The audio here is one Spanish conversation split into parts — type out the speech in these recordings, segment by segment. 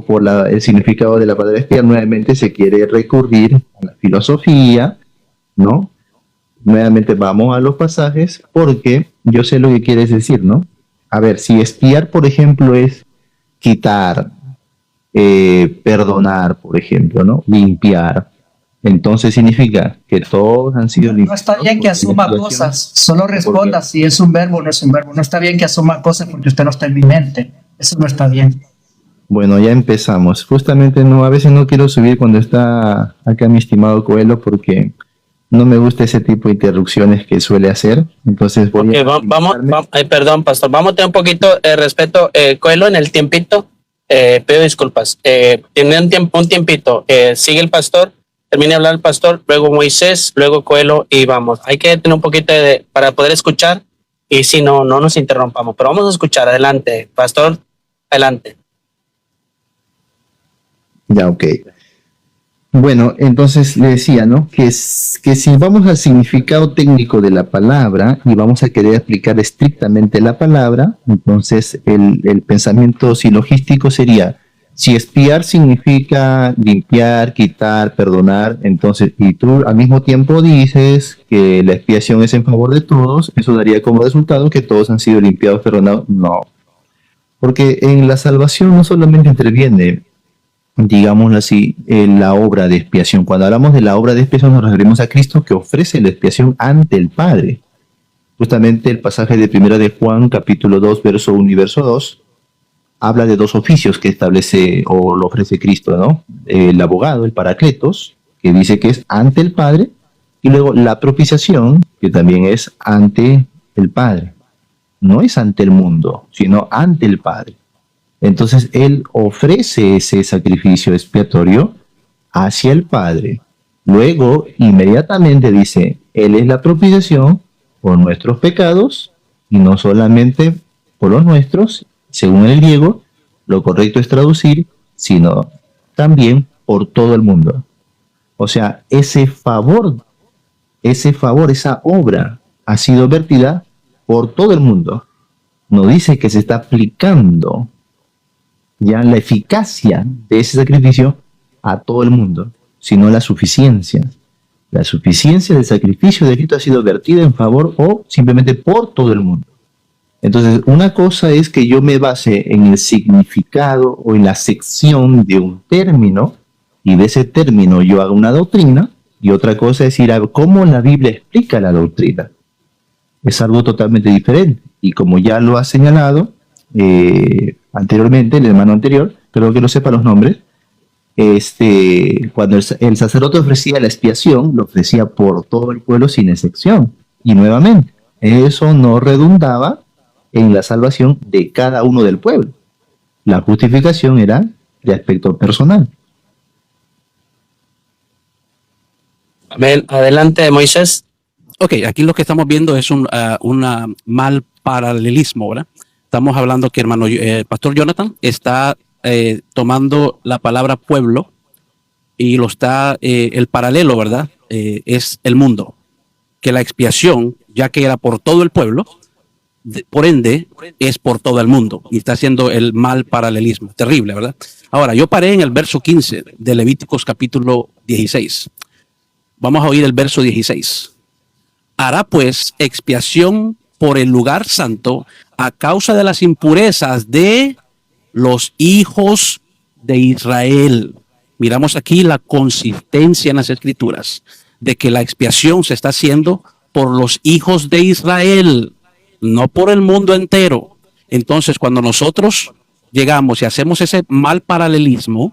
por el significado de la palabra expiar, nuevamente se quiere recurrir a la filosofía, ¿no? Nuevamente vamos a los pasajes porque yo sé lo que quieres decir, ¿no? A ver, si expiar, por ejemplo, es quitar, perdonar, por ejemplo, ¿no? Limpiar. Entonces significa que todos han sido limpiados. No está bien que asuma cosas, solo responda si es un verbo o no es un verbo. No está bien que asuma cosas porque usted no está en mi mente. Eso no está bien. Bueno, ya empezamos. Justamente no, a veces no quiero subir cuando está acá mi estimado Coelho porque no me gusta ese tipo de interrupciones que suele hacer. Entonces voy vamos, perdón, pastor, vamos a tener un poquito de respeto. Coelho, en el tiempito, pido disculpas. Tiene un tiempito. Sigue el pastor, termine de hablar el pastor, luego Moisés, luego Coelho y vamos. Hay que tener un poquito para poder escuchar y si no nos interrumpamos. Pero vamos a escuchar. Adelante, pastor, adelante. Ya, ok. Bueno, entonces le decía, ¿no? Que si vamos al significado técnico de la palabra y vamos a querer aplicar estrictamente la palabra, entonces el pensamiento silogístico sería, si expiar significa limpiar, quitar, perdonar, entonces, y tú al mismo tiempo dices que la expiación es en favor de todos, eso daría como resultado que todos han sido limpiados, perdonados. No, porque en la salvación no solamente interviene, digámoslo así, la obra de expiación. Cuando hablamos de la obra de expiación nos referimos a Cristo que ofrece la expiación ante el Padre. Justamente el pasaje de 1 de Juan, capítulo 2, verso 1 y verso 2, habla de dos oficios que establece o lo ofrece Cristo, ¿no? El abogado, el paracletos, que dice que es ante el Padre, y luego la propiciación, que también es ante el Padre. No es ante el mundo, sino ante el Padre. Entonces Él ofrece ese sacrificio expiatorio hacia el Padre. Luego, inmediatamente dice, Él es la propiciación por nuestros pecados y no solamente por los nuestros, según el griego, lo correcto es traducir, sino también por todo el mundo. O sea, ese favor, esa obra ha sido vertida por todo el mundo. No dice que se está aplicando ya la eficacia de ese sacrificio a todo el mundo, sino la suficiencia. La suficiencia del sacrificio de Cristo ha sido vertida en favor o simplemente por todo el mundo. Entonces, una cosa es que yo me base en el significado o en la sección de un término y de ese término yo hago una doctrina, y otra cosa es ir a cómo la Biblia explica la doctrina. Es algo totalmente diferente. Y como ya lo ha señalado anteriormente, el hermano anterior, creo que no sepa los nombres, cuando el sacerdote ofrecía la expiación, lo ofrecía por todo el pueblo sin excepción. Y nuevamente, eso no redundaba en la salvación de cada uno del pueblo. La justificación era de aspecto personal. Amén. Adelante, Moisés. Ok, aquí lo que estamos viendo es un mal paralelismo, ¿verdad? Estamos hablando que Pastor Jonathan está tomando la palabra pueblo y lo está, el paralelo, ¿verdad? Es el mundo. Que la expiación, ya que era por todo el pueblo, por ende, es por todo el mundo. Y está haciendo el mal paralelismo. Terrible, ¿verdad? Ahora, yo paré en el verso 15 de Levíticos capítulo 16. Vamos a oír el verso 16. Hará pues expiación por el lugar santo a causa de las impurezas de los hijos de Israel. Miramos aquí la consistencia en las escrituras de que la expiación se está haciendo por los hijos de Israel, no por el mundo entero. Entonces, cuando nosotros llegamos y hacemos ese mal paralelismo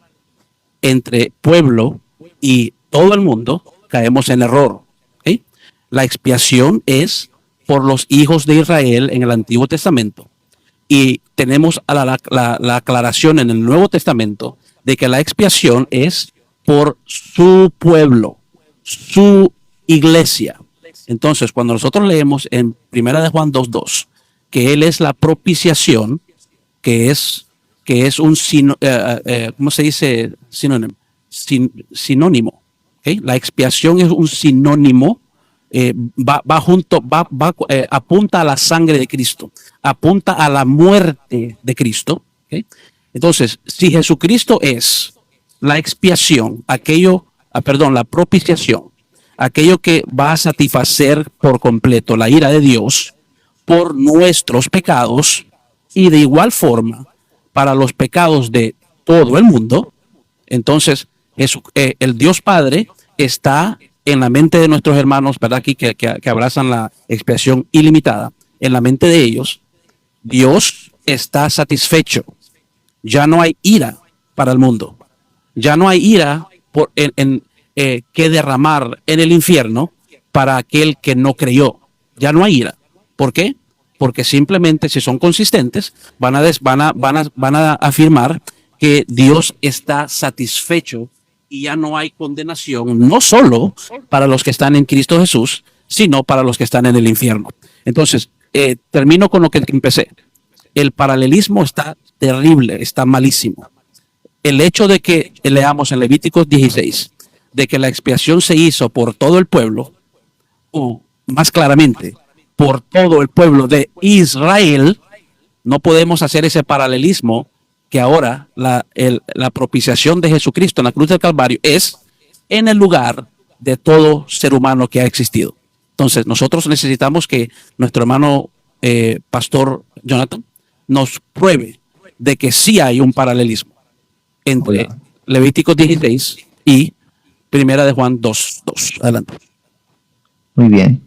entre pueblo y todo el mundo, caemos en error. ¿Okay? La expiación es por los hijos de Israel en el Antiguo Testamento. Y tenemos la aclaración en el Nuevo Testamento de que la expiación es por su pueblo, su iglesia. Entonces, cuando nosotros leemos en 1 de Juan 2:2 que Él es la propiciación, que es un ¿cómo se dice? Sinónimo. ¿Okay? La expiación es un sinónimo. Apunta a la sangre de Cristo, apunta a la muerte de Cristo. ¿Okay? Entonces, si Jesucristo es la expiación, la propiciación, aquello que va a satisfacer por completo la ira de Dios por nuestros pecados, y de igual forma para los pecados de todo el mundo, entonces el Dios Padre está en la mente de nuestros hermanos, ¿verdad? Aquí que abrazan la expiación ilimitada, en la mente de ellos, Dios está satisfecho. Ya no hay ira para el mundo. Ya no hay ira que derramar en el infierno para aquel que no creyó. Ya no hay ira. ¿Por qué? Porque simplemente, si son consistentes, van a afirmar que Dios está satisfecho y ya no hay condenación, no solo para los que están en Cristo Jesús, sino para los que están en el infierno. Entonces, termino con lo que empecé. El paralelismo está terrible, está malísimo. El hecho de que leamos en Levíticos 16, de que la expiación se hizo por todo el pueblo, o más claramente, por todo el pueblo de Israel, no podemos hacer ese paralelismo que ahora la propiciación de Jesucristo en la cruz del Calvario es en el lugar de todo ser humano que ha existido. Entonces, nosotros necesitamos que nuestro hermano Pastor Jonathan nos pruebe de que sí hay un paralelismo entre Levíticos 16 y Primera de Juan 2:2. Adelante. Muy bien.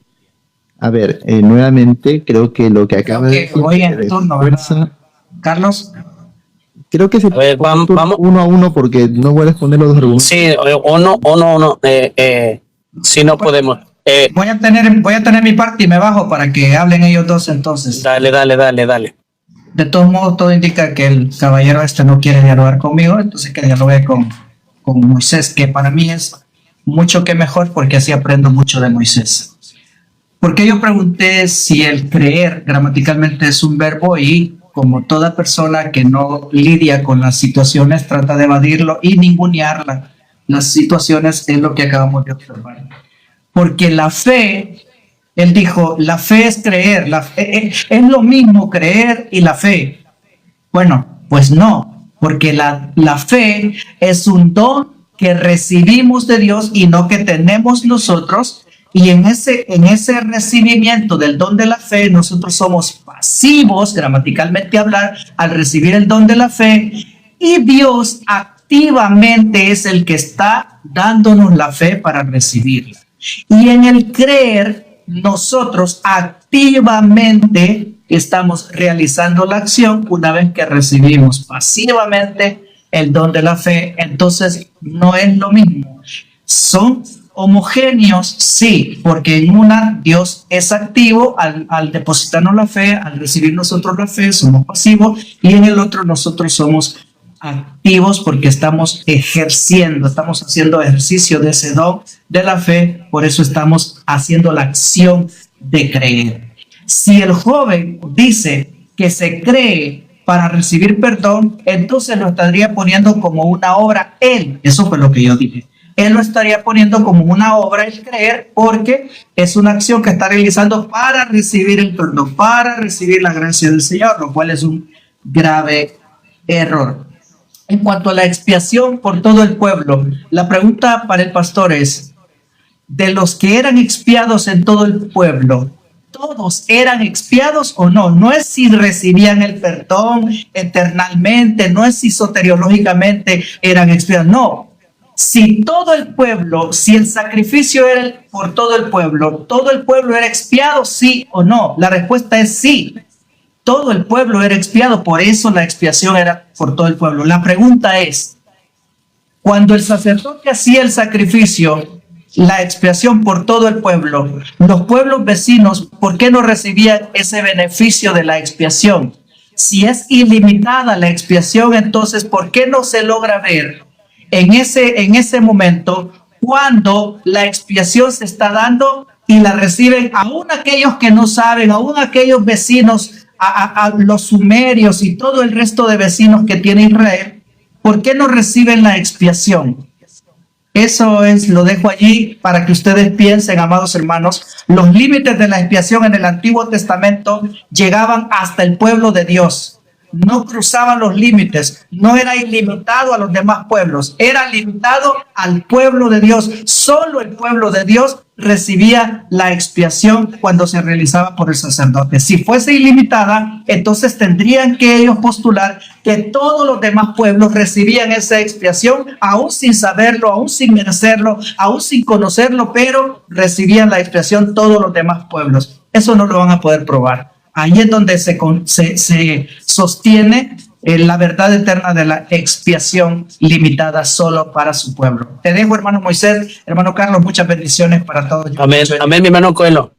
A ver, nuevamente creo que lo que acaba de decir voy en turno, ¿verdad? Carlos. Creo que se A ver, vamos. uno a uno porque no voy a responder los dos argumentos. Sí, uno. Si no podemos. Voy a tener mi parte y me bajo para que hablen ellos dos entonces. Dale. De todos modos, todo indica que el caballero no quiere dialogar conmigo, entonces que dialogue con Moisés, que para mí es mucho que mejor porque así aprendo mucho de Moisés. Porque yo pregunté si el creer gramaticalmente es un verbo y como toda persona que no lidia con las situaciones trata de evadirlo y ningunear las situaciones, es lo que acabamos de observar. Porque la fe, él dijo, la fe es creer, es lo mismo creer y la fe. Bueno, pues no, porque la fe es un don que recibimos de Dios y no que tenemos nosotros. Y en ese recibimiento del don de la fe, nosotros somos pasivos, gramaticalmente hablar, al recibir el don de la fe, y Dios activamente es el que está dándonos la fe para recibirla. Y en el creer, nosotros activamente estamos realizando la acción una vez que recibimos pasivamente el don de la fe. Entonces, no es lo mismo. Son homogéneos, sí, porque en una Dios es activo al depositarnos la fe, al recibir nosotros la fe, somos pasivos, y en el otro nosotros somos activos porque estamos estamos haciendo ejercicio de ese don de la fe, por eso estamos haciendo la acción de creer. Si el joven dice que se cree para recibir perdón, entonces lo estaría poniendo como una obra él. Eso fue lo que yo dije. Él lo estaría poniendo como una obra el creer, porque es una acción que está realizando para recibir el perdón, para recibir la gracia del Señor, lo cual es un grave error. En cuanto a la expiación por todo el pueblo, la pregunta para el pastor es, de los que eran expiados en todo el pueblo, ¿todos eran expiados o no? No es si recibían el perdón eternamente, no es si soteriológicamente eran expiados, no. Si todo el pueblo, si el sacrificio era por todo el pueblo era expiado, ¿sí o no? La respuesta es sí. Todo el pueblo era expiado, por eso la expiación era por todo el pueblo. La pregunta es, cuando el sacerdote hacía el sacrificio, la expiación por todo el pueblo, los pueblos vecinos, ¿por qué no recibían ese beneficio de la expiación? Si es ilimitada la expiación, entonces, ¿por qué no se logra ver en ese momento cuando la expiación se está dando y la reciben aún aquellos que no saben, aún aquellos vecinos, a los sumerios y todo el resto de vecinos que tiene Israel? ¿Por qué no reciben la expiación? Eso lo dejo allí para que ustedes piensen, amados hermanos. Los límites de la expiación en el Antiguo Testamento llegaban hasta el pueblo de Dios. no cruzaba los límites, no era ilimitado a los demás pueblos, era limitado al pueblo de Dios. Solo el pueblo de Dios recibía la expiación cuando se realizaba por el sacerdote. Si fuese ilimitada, entonces tendrían que ellos postular que todos los demás pueblos recibían esa expiación, aún sin saberlo, aún sin merecerlo, aún sin conocerlo, pero recibían la expiación todos los demás pueblos. Eso no lo van a poder probar. Ahí es donde se sostiene la verdad eterna de la expiación limitada solo para su pueblo. Te dejo, hermano Moisés, hermano Carlos, muchas bendiciones para todos. Amén, amén, mi hermano Coelho.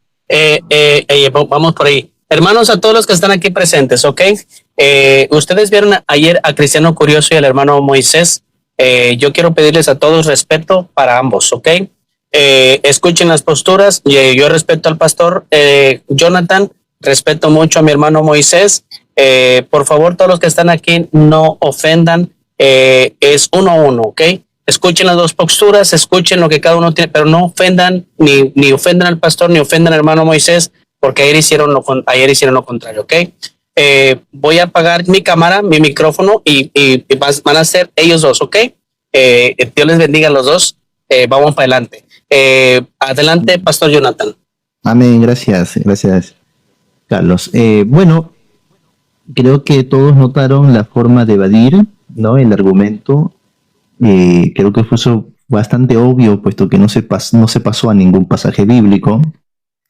Vamos por ahí. Hermanos, a todos los que están aquí presentes, ¿ok? Ustedes vieron ayer a Cristiano Curioso y al hermano Moisés. Yo quiero pedirles a todos respeto para ambos, ¿ok? Escuchen las posturas. Yo respeto al pastor Jonathan, respeto mucho a mi hermano Moisés. Por favor, todos los que están aquí no ofendan. Es 1-1, ¿ok? Escuchen las dos posturas, escuchen lo que cada uno tiene, pero no ofendan, ni ofendan al pastor, ni ofendan al hermano Moisés, porque ayer hicieron lo contrario, ¿ok? Voy a apagar mi cámara, mi micrófono, y van a ser ellos dos, ¿ok? Dios les bendiga a los dos. Vamos para adelante. Adelante, pastor Jonathan. Amén, gracias, Carlos. Bueno, creo que todos notaron la forma de evadir, ¿no? El argumento. Creo que fue bastante obvio, puesto que no se pasó a ningún pasaje bíblico,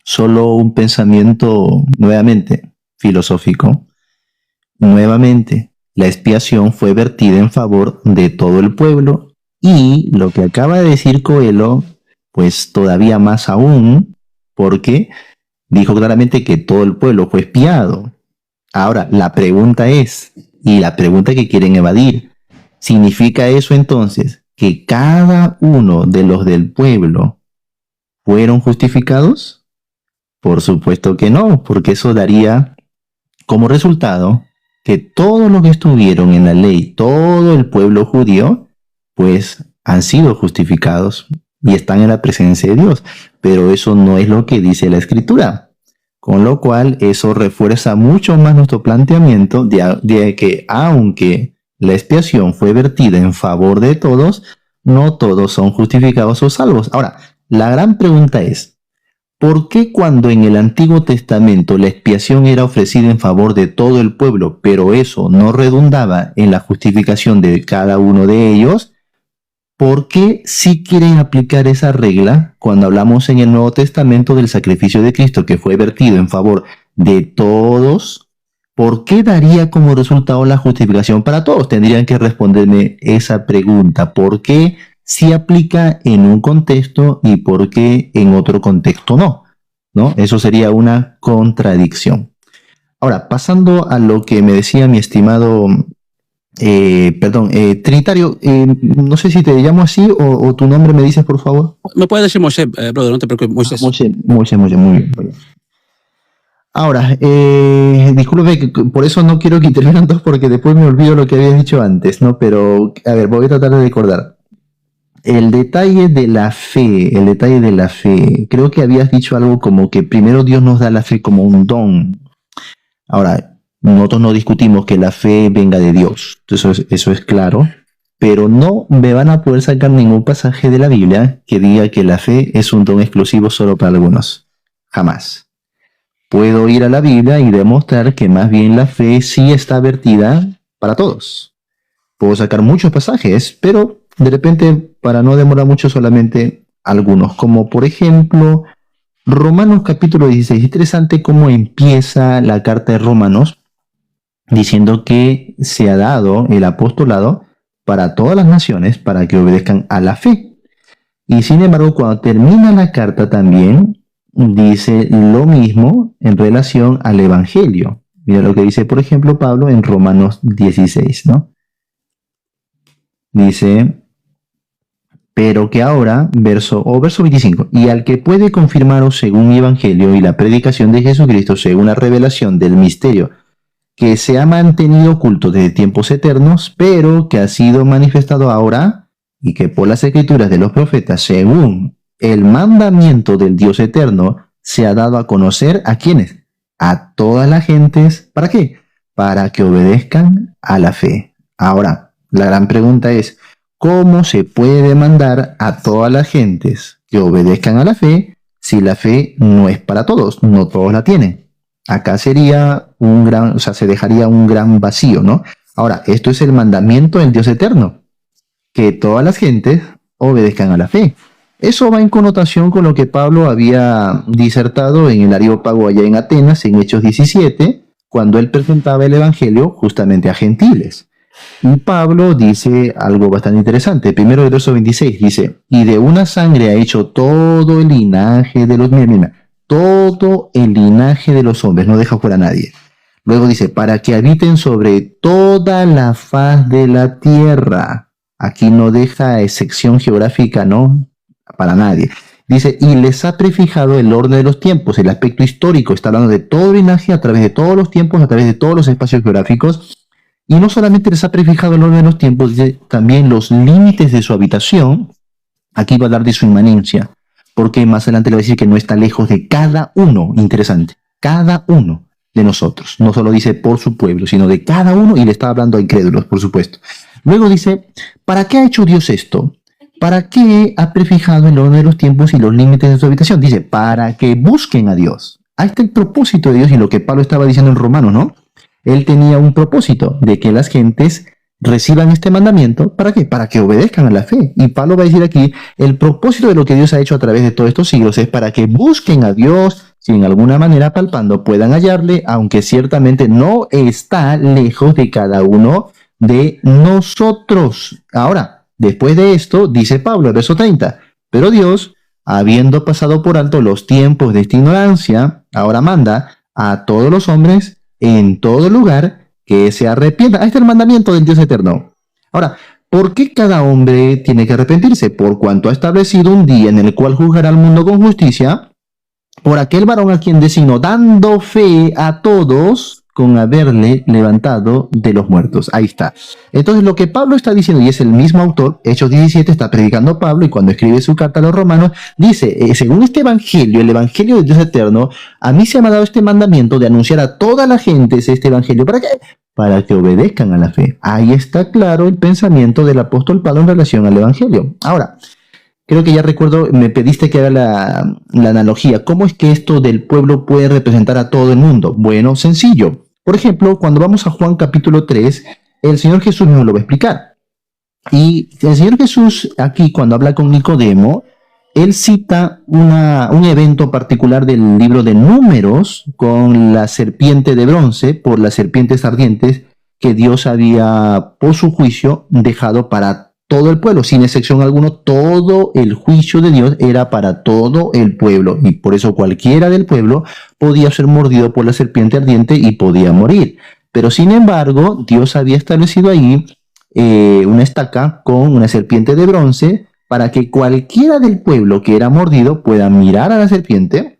solo un pensamiento nuevamente filosófico. Nuevamente, la expiación fue vertida en favor de todo el pueblo, y lo que acaba de decir Coelho, pues todavía más aún, porque dijo claramente que todo el pueblo fue expiado. Ahora, la pregunta es, y la pregunta que quieren evadir, ¿significa eso entonces que cada uno de los del pueblo fueron justificados? Por supuesto que no, porque eso daría como resultado que todos los que estuvieron en la ley, todo el pueblo judío, pues han sido justificados y están en la presencia de Dios. Pero eso no es lo que dice la Escritura. Con lo cual, eso refuerza mucho más nuestro planteamiento de que aunque la expiación fue vertida en favor de todos, no todos son justificados o salvos. Ahora, la gran pregunta es, ¿por qué cuando en el Antiguo Testamento la expiación era ofrecida en favor de todo el pueblo, pero eso no redundaba en la justificación de cada uno de ellos? ¿Por qué sí quieren aplicar esa regla cuando hablamos en el Nuevo Testamento del sacrificio de Cristo que fue vertido en favor de todos? ¿Por qué daría como resultado la justificación para todos? Tendrían que responderme esa pregunta. ¿Por qué sí aplica en un contexto y por qué en otro contexto no? ¿No? Eso sería una contradicción. Ahora, pasando a lo que me decía mi estimado Trinitario, no sé si te llamo así o tu nombre me dices, por favor. Me puedes decir Moisés, brother, no te preocupes, Moisés. Moisés, muy bien. Ahora, disculpe que por eso no quiero que intervengan todos porque después me olvido lo que había dicho antes, ¿no? Pero, a ver, voy a tratar de recordar. El detalle de la fe, creo que habías dicho algo como que primero Dios nos da la fe como un don. Ahora, nosotros no discutimos que la fe venga de Dios, eso es claro, pero no me van a poder sacar ningún pasaje de la Biblia que diga que la fe es un don exclusivo solo para algunos. Jamás. Puedo ir a la Biblia y demostrar que más bien la fe sí está vertida para todos. Puedo sacar muchos pasajes, pero de repente, para no demorar mucho, solamente algunos, como por ejemplo Romanos capítulo 16. Interesante cómo empieza la carta de Romanos, diciendo que se ha dado el apostolado para todas las naciones para que obedezcan a la fe. Y sin embargo, cuando termina la carta también dice lo mismo en relación al Evangelio. Mira lo que dice, por ejemplo, Pablo en Romanos 16, ¿no? Dice, pero que ahora, verso 25, y al que puede confirmaros según mi Evangelio y la predicación de Jesucristo según la revelación del misterio que se ha mantenido oculto desde tiempos eternos, pero que ha sido manifestado ahora, y que por las escrituras de los profetas, según el mandamiento del Dios eterno, se ha dado a conocer a quienes, a todas las gentes. ¿Para qué? para que obedezcan a la fe. Ahora, la gran pregunta es, ¿cómo se puede mandar a todas las gentes que obedezcan a la fe si la fe no es para todos? No todos la tienen. Acá sería se dejaría un gran vacío, ¿no? Ahora, esto es el mandamiento del Dios eterno, que todas las gentes obedezcan a la fe. Eso va en connotación con lo que Pablo había disertado en el Areópago allá en Atenas, en Hechos 17, cuando él presentaba el Evangelio justamente a gentiles. Y Pablo dice algo bastante interesante. Primero el verso 26 dice, y de una sangre ha hecho todo el linaje de los... Mira, todo el linaje de los hombres, no deja fuera a nadie. Luego dice, para que habiten sobre toda la faz de la tierra. Aquí no deja excepción geográfica, ¿no? Para nadie. Dice, y les ha prefijado el orden de los tiempos. El aspecto histórico está hablando de todo el linaje a través de todos los tiempos, a través de todos los espacios geográficos. Y no solamente les ha prefijado el orden de los tiempos, dice también los límites de su habitación. Aquí va a hablar de su inmanencia, porque más adelante le va a decir que no está lejos de cada uno. Interesante. Cada uno de nosotros. No solo dice por su pueblo, sino de cada uno, y le está hablando a incrédulos, por supuesto. Luego dice, ¿para qué ha hecho Dios esto? ¿Para qué ha prefijado el orden de los tiempos y los límites de su habitación? Dice, para que busquen a Dios. Ahí está el propósito de Dios y lo que Pablo estaba diciendo en Romanos, ¿no? Él tenía un propósito de que las gentes reciban este mandamiento. ¿Para qué? Para que obedezcan a la fe. Y Pablo va a decir aquí, el propósito de lo que Dios ha hecho a través de todos estos siglos es para que busquen a Dios, si en alguna manera palpando puedan hallarle, aunque ciertamente no está lejos de cada uno de nosotros. Ahora, después de esto, dice Pablo, el verso 30, pero Dios, habiendo pasado por alto los tiempos de esta ignorancia, ahora manda a todos los hombres en todo lugar que se arrepientan. Ahí está el mandamiento del Dios eterno. Ahora, ¿por qué cada hombre tiene que arrepentirse? Por cuanto ha establecido un día en el cual juzgará al mundo con justicia, por aquel varón a quien designó, dando fe a todos con haberle levantado de los muertos. Ahí está. Entonces lo que Pablo está diciendo, y es el mismo autor, Hechos 17, está predicando Pablo, y cuando escribe su carta a los romanos, dice, según este evangelio, el evangelio del Dios eterno, a mí se me ha dado este mandamiento de anunciar a toda la gente este evangelio. ¿Para qué? Para que obedezcan a la fe. Ahí está claro el pensamiento del apóstol Pablo en relación al evangelio. Ahora, creo que ya recuerdo, me pediste que haga la analogía. ¿Cómo es que esto del pueblo puede representar a todo el mundo? Bueno, sencillo. Por ejemplo, cuando vamos a Juan capítulo 3, el Señor Jesús nos lo va a explicar. Y el Señor Jesús aquí, cuando habla con Nicodemo, él cita un evento particular del libro de Números con la serpiente de bronce, por las serpientes ardientes que Dios había, por su juicio, dejado para todo el pueblo, sin excepción alguna. Todo el juicio de Dios era para todo el pueblo, y por eso cualquiera del pueblo podía ser mordido por la serpiente ardiente y podía morir. Pero sin embargo, Dios había establecido ahí una estaca con una serpiente de bronce para que cualquiera del pueblo que era mordido pueda mirar a la serpiente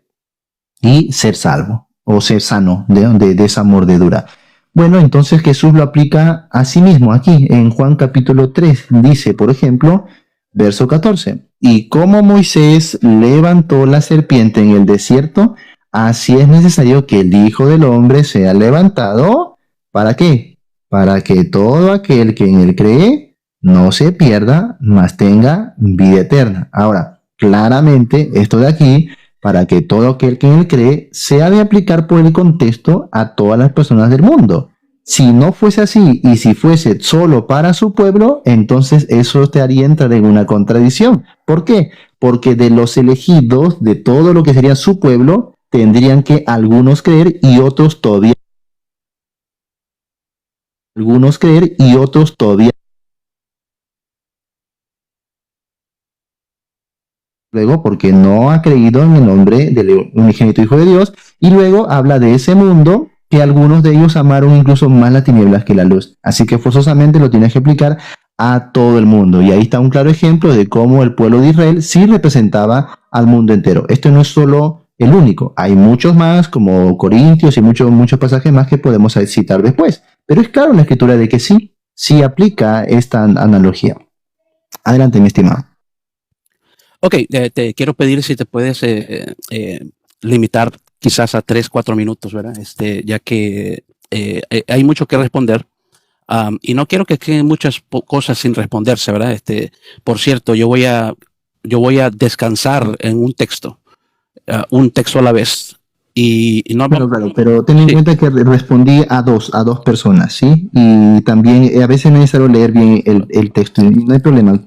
y ser salvo o ser sano de esa mordedura. Bueno, entonces Jesús lo aplica a sí mismo aquí en Juan capítulo 3. Dice, por ejemplo, verso 14, y como Moisés levantó la serpiente en el desierto, así es necesario que el Hijo del Hombre sea levantado. ¿Para qué? Para que todo aquel que en él cree no se pierda, mas tenga vida eterna. Ahora, claramente esto de aquí, para que todo aquel que en él cree, se ha de aplicar por el contexto a todas las personas del mundo. Si no fuese así, y si fuese solo para su pueblo, entonces eso te haría entrar en una contradicción. ¿Por qué? Porque de los elegidos, de todo lo que sería su pueblo, tendrían que algunos creer y otros todavía. Algunos creer y otros todavía. Luego, porque no ha creído en el nombre del unigénito Hijo de Dios, y luego habla de ese mundo que algunos de ellos amaron incluso más las tinieblas que la luz. Así que forzosamente lo tienes que aplicar a todo el mundo. Y ahí está un claro ejemplo de cómo el pueblo de Israel sí representaba al mundo entero. Esto no es solo el único. Hay muchos más, como Corintios y muchos pasajes más que podemos citar después. Pero es claro en la escritura de que sí aplica esta analogía. Adelante, mi estimado. Ok, te quiero pedir si te puedes limitar quizás a 3, 4 minutos, ¿verdad? Ya que hay mucho que responder. Y no quiero que queden muchas cosas sin responderse, ¿verdad? Por cierto, yo voy a descansar en un texto a la vez. Y no Claro, pero ten en sí, cuenta que respondí a dos personas, ¿sí? Y también a veces es necesario leer bien el texto, y no hay problema.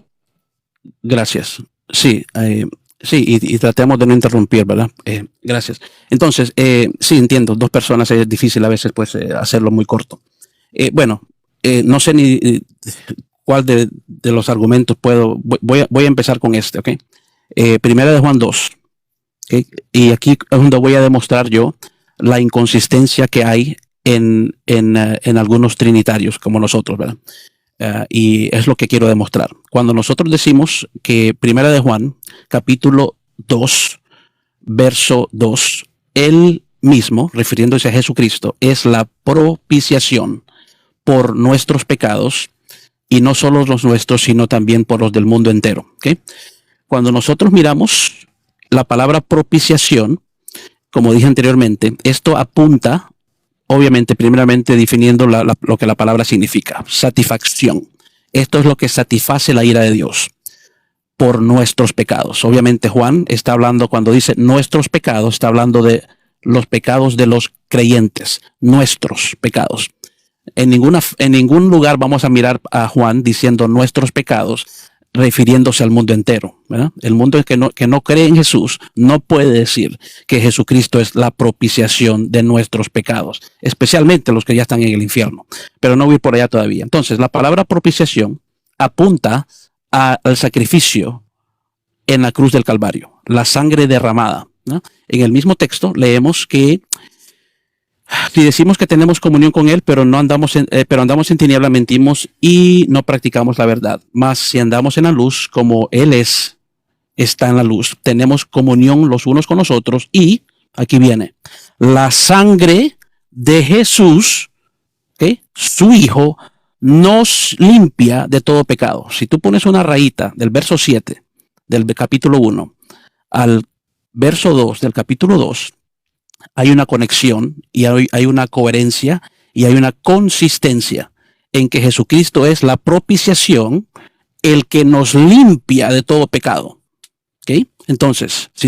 gracias. Sí, sí, y tratemos de no interrumpir, ¿verdad? Gracias. Entonces, sí, entiendo, dos personas es difícil a veces pues hacerlo muy corto. Bueno, no sé ni cuál de los argumentos voy a empezar con este, ¿ok? Primera de Juan 2, ¿ok? Y aquí es donde voy a demostrar yo la inconsistencia que hay en algunos trinitarios como nosotros, ¿verdad? Y es lo que quiero demostrar. Cuando nosotros decimos que Primera de Juan, capítulo 2, verso 2, él mismo, refiriéndose a Jesucristo, es la propiciación por nuestros pecados, y no solo los nuestros, sino también por los del mundo entero. ¿Okay? Cuando nosotros miramos la palabra propiciación, como dije anteriormente, esto apunta, obviamente, primeramente definiendo lo que la palabra significa, satisfacción. Esto es lo que satisface la ira de Dios por nuestros pecados. Obviamente Juan está hablando, cuando dice nuestros pecados, está hablando de los pecados de los creyentes, nuestros pecados. En ningún lugar vamos a mirar a Juan diciendo nuestros pecados, refiriéndose al mundo entero, ¿verdad? El mundo que no cree en Jesús no puede decir que Jesucristo es la propiciación de nuestros pecados, especialmente los que ya están en el infierno. Pero no voy por allá todavía. Entonces, la palabra propiciación apunta al sacrificio en la cruz del Calvario, la sangre derramada, ¿no? En el mismo texto leemos que si decimos que tenemos comunión con Él, pero andamos en tiniebla, mentimos y no practicamos la verdad. Mas si andamos en la luz, como Él está en la luz, tenemos comunión los unos con los otros. Y aquí viene la sangre de Jesús, ¿okay? Su Hijo, nos limpia de todo pecado. Si tú pones una rayita del verso 7 del capítulo 1 al verso 2 del capítulo 2, hay una conexión y hay una coherencia y hay una consistencia en que Jesucristo es la propiciación, el que nos limpia de todo pecado. ¿Okay? Entonces, si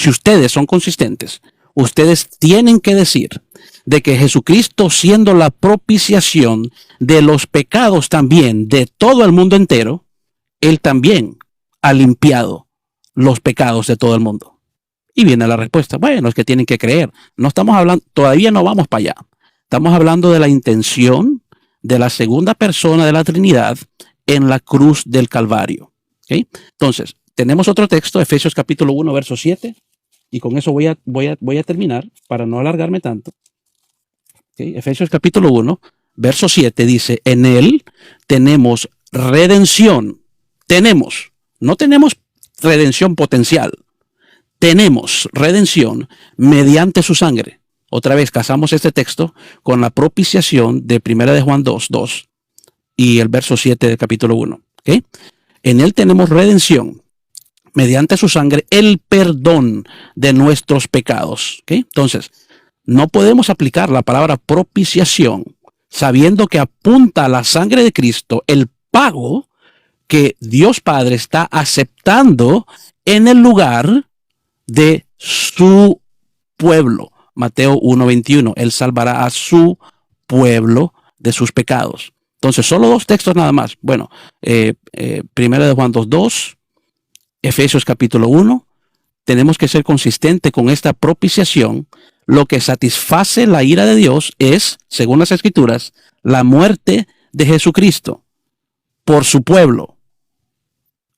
ustedes son consistentes, ustedes tienen que decir de que Jesucristo, siendo la propiciación de los pecados también de todo el mundo entero, Él también ha limpiado los pecados de todo el mundo. Y viene la respuesta, bueno, es que tienen que creer. No estamos hablando, todavía no vamos para allá. Estamos hablando de la intención de la segunda persona de la Trinidad en la cruz del Calvario. ¿Okay? Entonces, tenemos otro texto, Efesios capítulo 1, verso 7, y con eso voy a terminar para no alargarme tanto. ¿Okay? Efesios capítulo 1, verso 7 dice, en Él tenemos redención. No tenemos redención potencial. Tenemos redención mediante su sangre. Otra vez casamos este texto con la propiciación de Primera de Juan 2 y el verso 7 del capítulo 1. ¿Okay? En Él tenemos redención mediante su sangre, el perdón de nuestros pecados. ¿Okay? Entonces, no podemos aplicar la palabra propiciación sabiendo que apunta a la sangre de Cristo, el pago que Dios Padre está aceptando en el lugar de su pueblo. Mateo 1:21, Él salvará a su pueblo de sus pecados. Entonces, solo dos textos nada más. Bueno, Primera de Juan 2:2, Efesios capítulo 1. Tenemos que ser consistentes con esta propiciación. Lo que satisface la ira de Dios es, según las Escrituras, la muerte de Jesucristo por su pueblo.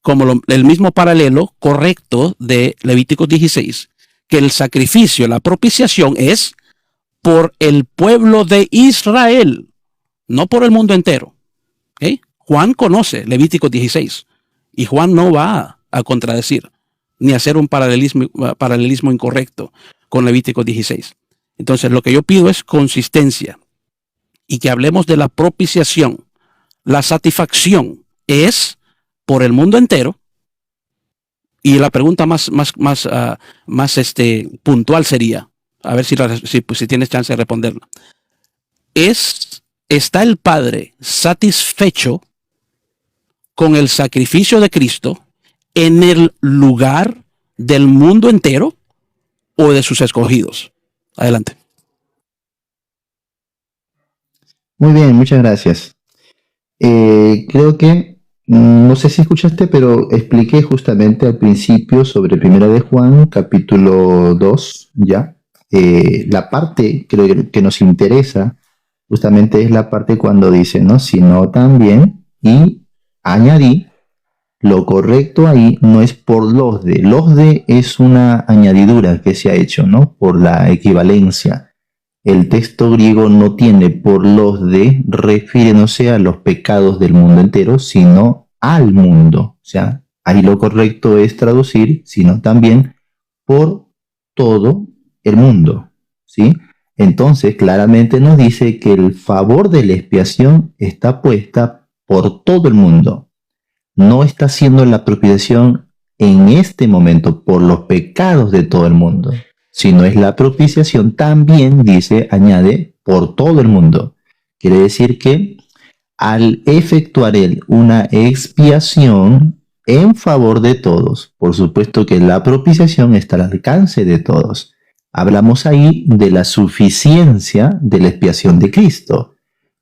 Como el mismo paralelo correcto de Levítico 16, que el sacrificio, la propiciación es por el pueblo de Israel, no por el mundo entero. ¿Okay? Juan conoce Levítico 16 y Juan no va a contradecir ni hacer un paralelismo incorrecto con Levítico 16. Entonces, lo que yo pido es consistencia y que hablemos de la propiciación. La satisfacción es por el mundo entero. Y la pregunta más puntual sería, a ver si tienes chance de responderla. ¿está el Padre satisfecho con el sacrificio de Cristo en el lugar del mundo entero o de sus escogidos? Adelante. Muy bien, muchas gracias. Creo que, no sé si escuchaste, pero expliqué justamente al principio sobre Primera de Juan, capítulo 2, ¿ya? La parte creo que nos interesa justamente es la parte cuando dice, ¿no? Sino también, y añadí, lo correcto ahí no es por los de. Los de es una añadidura que se ha hecho, ¿no? Por la equivalencia. El texto griego no tiene por los de, refiriéndose a los pecados del mundo entero, sino al mundo. O sea, ahí lo correcto es traducir, sino también por todo el mundo, ¿sí? Entonces, claramente nos dice que el favor de la expiación está puesta por todo el mundo. No está haciendo la propiciación en este momento por los pecados de todo el mundo, sino es la propiciación también, dice, añade, por todo el mundo. Quiere decir que al efectuar él una expiación en favor de todos, por supuesto que la propiciación está al alcance de todos. Hablamos ahí de la suficiencia de la expiación de Cristo.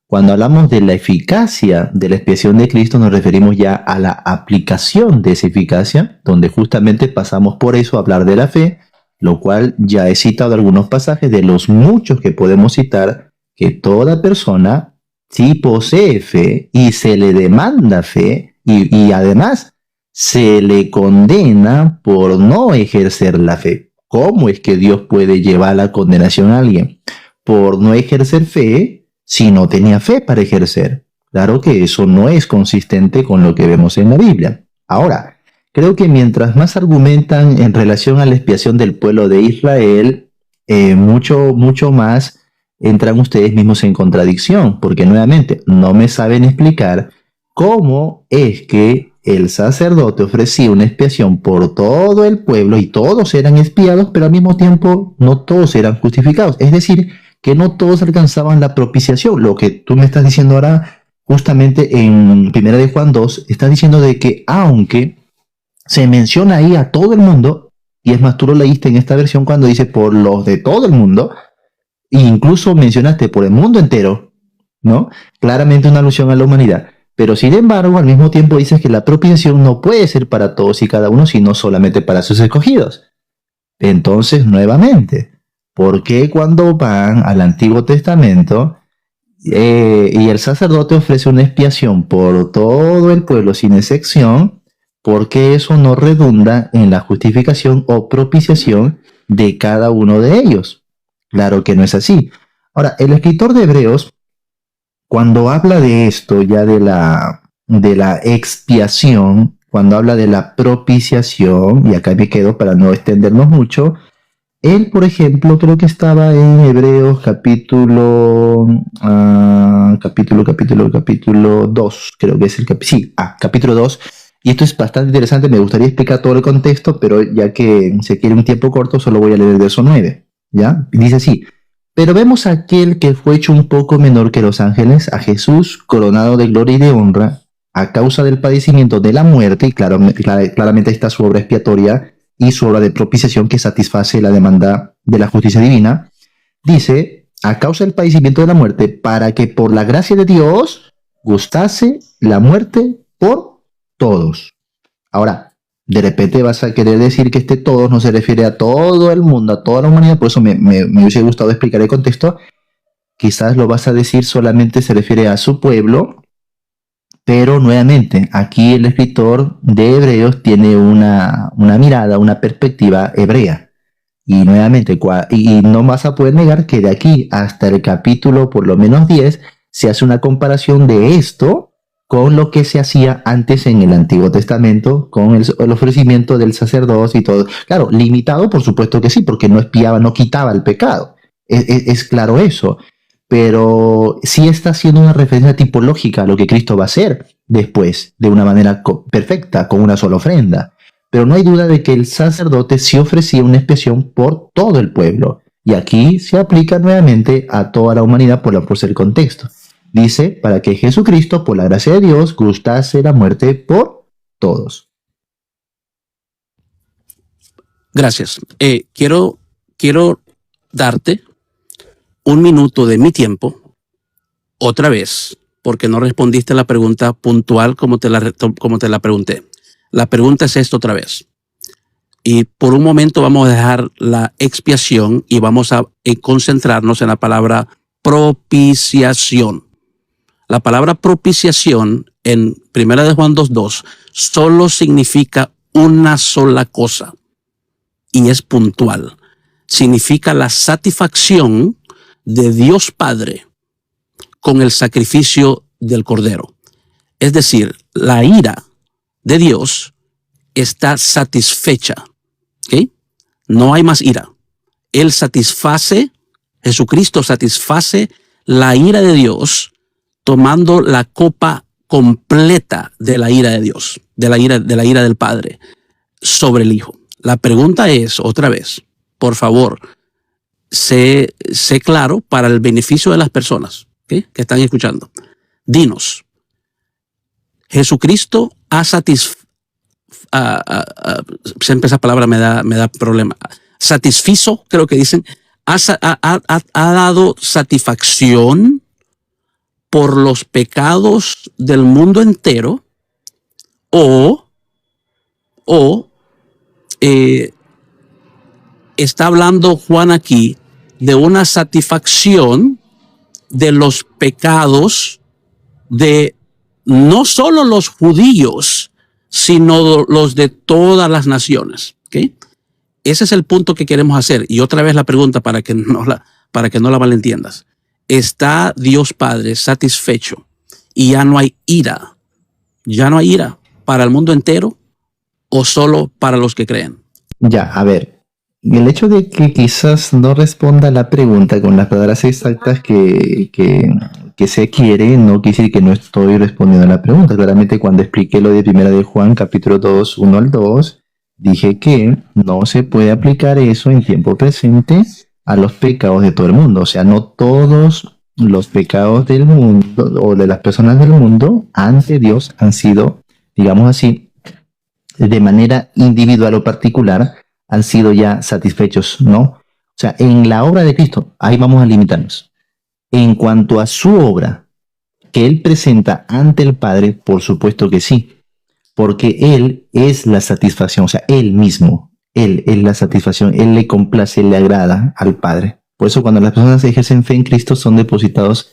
Cuando hablamos de la eficacia de la expiación de Cristo, nos referimos ya a la aplicación de esa eficacia, donde justamente pasamos por eso a hablar de la fe, lo cual ya he citado algunos pasajes de los muchos que podemos citar, que toda persona, si posee fe y se le demanda fe, y además se le condena por no ejercer la fe. ¿Cómo es que Dios puede llevar a la condenación a alguien? Por no ejercer fe, si no tenía fe para ejercer. Claro que eso no es consistente con lo que vemos en la Biblia. Ahora, creo que mientras más argumentan en relación a la expiación del pueblo de Israel, mucho más entran ustedes mismos en contradicción, porque nuevamente no me saben explicar cómo es que el sacerdote ofrecía una expiación por todo el pueblo y todos eran expiados, pero al mismo tiempo no todos eran justificados. Es decir, que no todos alcanzaban la propiciación. Lo que tú me estás diciendo ahora, justamente en 1 de Juan 2, estás diciendo de que aunque se menciona ahí a todo el mundo, y es más, tú lo leíste en esta versión cuando dice por los de todo el mundo, e incluso mencionaste por el mundo entero, ¿no? Claramente una alusión a la humanidad. Pero sin embargo, al mismo tiempo dices que la propiciación no puede ser para todos y cada uno, sino solamente para sus escogidos. Entonces, nuevamente, ¿por qué cuando van al Antiguo Testamento y el sacerdote ofrece una expiación por todo el pueblo sin excepción, por qué eso no redunda en la justificación o propiciación de cada uno de ellos? Claro que no es así. Ahora, el escritor de Hebreos, cuando habla de esto, ya de la expiación, cuando habla de la propiciación, y acá me quedo para no extendernos mucho, él, por ejemplo, creo que estaba en Hebreos capítulo 2, creo que es capítulo 2, y esto es bastante interesante, me gustaría explicar todo el contexto, pero ya que se quiere un tiempo corto, solo voy a leer el verso 9, ¿ya? Dice así: pero vemos a aquel que fue hecho un poco menor que los ángeles, a Jesús, coronado de gloria y de honra, a causa del padecimiento de la muerte, y claramente está su obra expiatoria y su obra de propiciación que satisface la demanda de la justicia divina. Dice, a causa del padecimiento de la muerte, para que por la gracia de Dios gustase la muerte por todos. Ahora, de repente vas a querer decir que todos no se refiere a todo el mundo, a toda la humanidad, por eso me hubiese gustado explicar el contexto. Quizás lo vas a decir solamente se refiere a su pueblo, pero nuevamente, aquí el escritor de Hebreos tiene una mirada, una perspectiva hebrea. Y nuevamente, y no vas a poder negar que de aquí hasta el capítulo por lo menos 10 se hace una comparación de esto con lo que se hacía antes en el Antiguo Testamento, con el ofrecimiento del sacerdocio y todo. Claro, limitado por supuesto que sí, porque no expiaba, no quitaba el pecado. Es claro eso. Pero sí está haciendo una referencia tipológica a lo que Cristo va a hacer después, de una manera perfecta, con una sola ofrenda. Pero no hay duda de que el sacerdote sí ofrecía una expiación por todo el pueblo. Y aquí se aplica nuevamente a toda la humanidad por el contexto. Dice, para que Jesucristo, por la gracia de Dios, gustase la muerte por todos. Gracias. Quiero darte un minuto de mi tiempo otra vez, porque no respondiste a la pregunta puntual como te la pregunté. La pregunta es esta otra vez. Y por un momento vamos a dejar la expiación y vamos a concentrarnos en la palabra propiciación. La palabra propiciación en 1 de Juan 2:2 solo significa una sola cosa y es puntual. Significa la satisfacción de Dios Padre con el sacrificio del Cordero. Es decir, la ira de Dios está satisfecha. ¿Okay? No hay más ira. Él satisface, Jesucristo satisface la ira de Dios tomando la copa completa de la ira de Dios, de la ira del Padre sobre el Hijo. La pregunta es, otra vez, por favor, sé claro para el beneficio de las personas, ¿okay?, que están escuchando. Dinos, Jesucristo ha siempre esa palabra me da problema. Satisfizo, creo que dicen, ha dado satisfacción por los pecados del mundo entero o está hablando Juan aquí de una satisfacción de los pecados de no solo los judíos, sino los de todas las naciones. ¿Okay? Ese es el punto que queremos hacer. Y otra vez la pregunta para que no la malentiendas. ¿Está Dios Padre satisfecho y ya no hay ira? ¿Ya no hay ira para el mundo entero o solo para los que creen? Ya, a ver. El hecho de que quizás no responda la pregunta con las palabras exactas que se quiere, no quiere decir que no estoy respondiendo a la pregunta. Claramente cuando expliqué lo de 1 de Juan, capítulo 2, 1 al 2, dije que no se puede aplicar eso en tiempo presente a los pecados de todo el mundo. O sea, no todos los pecados del mundo o de las personas del mundo ante Dios han sido, digamos así, de manera individual o particular, han sido ya satisfechos, ¿no? O sea, en la obra de Cristo, ahí vamos a limitarnos. En cuanto a su obra que Él presenta ante el Padre, por supuesto que sí, porque Él es la satisfacción, o sea, Él mismo, Él es la satisfacción, Él le complace, le agrada al Padre. Por eso cuando las personas ejercen fe en Cristo son depositados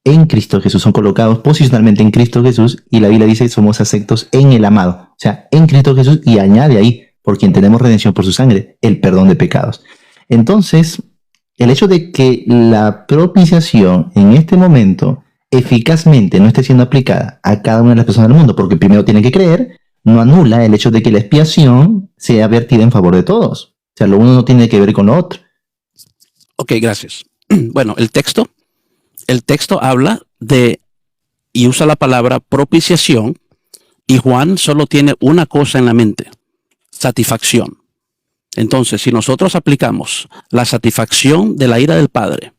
en Cristo Jesús, son colocados posicionalmente en Cristo Jesús, y la Biblia dice somos aceptos en el amado, o sea, en Cristo Jesús, y añade ahí, por quien tenemos redención por su sangre, el perdón de pecados. Entonces, el hecho de que la propiciación en este momento eficazmente no esté siendo aplicada a cada una de las personas del mundo, porque primero tienen que creer, no anula el hecho de que la expiación sea vertida en favor de todos. O sea, lo uno no tiene que ver con lo otro. Ok, gracias. Bueno, el texto habla de y usa la palabra propiciación, y Juan solo tiene una cosa en la mente: satisfacción. Entonces, si nosotros aplicamos la satisfacción de la ira del Padre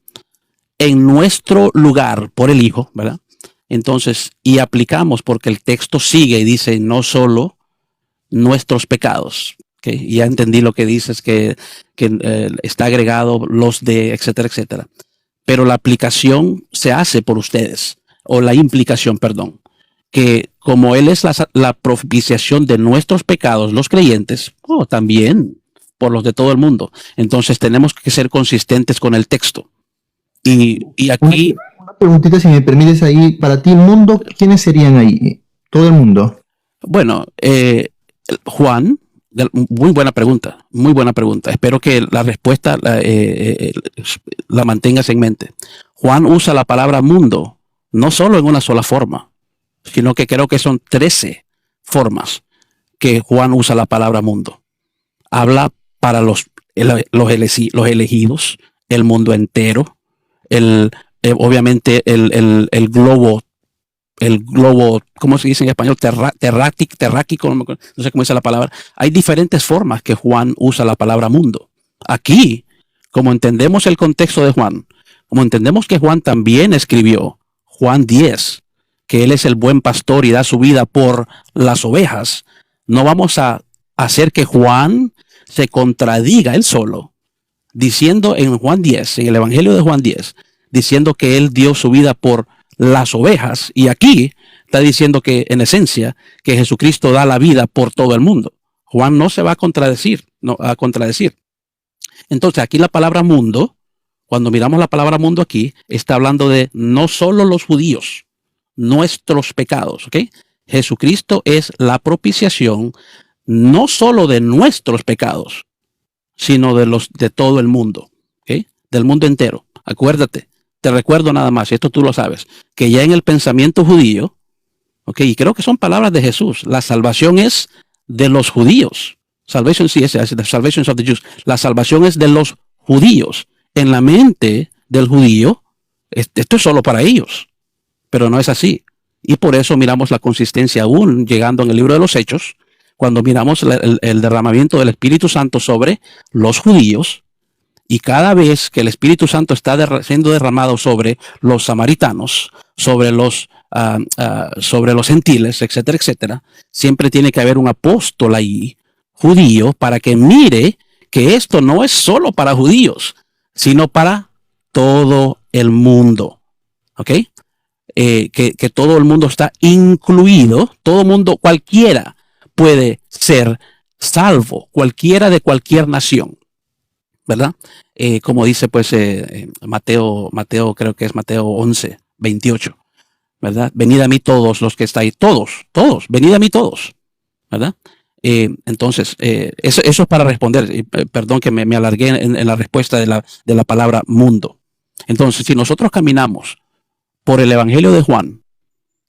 en nuestro lugar por el Hijo, ¿verdad? Entonces, y aplicamos, porque el texto sigue y dice no solo nuestros pecados, ¿okay? Ya entendí lo que dices, que está agregado los de, etcétera, etcétera. Pero la aplicación se hace por ustedes, o la implicación, perdón, que como Él es la propiciación de nuestros pecados, los creyentes, también por los de todo el mundo. Entonces tenemos que ser consistentes con el texto. Y aquí... Una preguntita, si me permites ahí, para ti, mundo, ¿quiénes serían ahí? Todo el mundo. Bueno, Juan, muy buena pregunta, muy buena pregunta. Espero que la respuesta la mantengas en mente. Juan usa la palabra mundo no solo en una sola forma, sino que creo que son 13 formas que Juan usa la palabra mundo. Habla para los elegidos, el mundo entero, obviamente el globo, ¿cómo se dice en español? Terráquico, no sé cómo dice la palabra. Hay diferentes formas que Juan usa la palabra mundo. Aquí como entendemos el contexto de Juan, como entendemos que Juan también escribió Juan 10, que él es el buen pastor y da su vida por las ovejas, no vamos a hacer que Juan se contradiga él solo, diciendo en Juan 10, en el Evangelio de Juan 10, diciendo que él dio su vida por las ovejas, y aquí está diciendo que en esencia que Jesucristo da la vida por todo el mundo. Juan no se va a contradecir, Entonces aquí la palabra mundo, cuando miramos la palabra mundo aquí, está hablando de no solo los judíos, nuestros pecados, ¿ok? Jesucristo es la propiciación no solo de nuestros pecados, sino de los de todo el mundo, ¿ok? Del mundo entero. Acuérdate, te recuerdo nada más, y esto tú lo sabes, que ya en el pensamiento judío, ¿ok? Y creo que son palabras de Jesús, la salvación es de los judíos. Salvation, sí, es the salvation of the Jews. La salvación es de los judíos. En la mente del judío, esto es solo para ellos, pero no es así. Y por eso miramos la consistencia aún llegando en el libro de los Hechos, cuando miramos el derramamiento del Espíritu Santo sobre los judíos, y cada vez que el Espíritu Santo está siendo derramado sobre los samaritanos, sobre los gentiles, etcétera, etcétera, siempre tiene que haber un apóstol ahí, judío, para que mire que esto no es solo para judíos, sino para todo el mundo. ¿Ok? Que todo el mundo está incluido, todo el mundo, cualquiera puede ser salvo, cualquiera de cualquier nación, ¿verdad? Como dice pues Mateo, creo que es Mateo 11, 28, ¿verdad? Venid a mí todos los que estáis, todos, venid a mí todos, ¿verdad? Entonces, eso es para responder, perdón que me alargué en la respuesta de la palabra mundo. Entonces, si nosotros caminamos por el Evangelio de Juan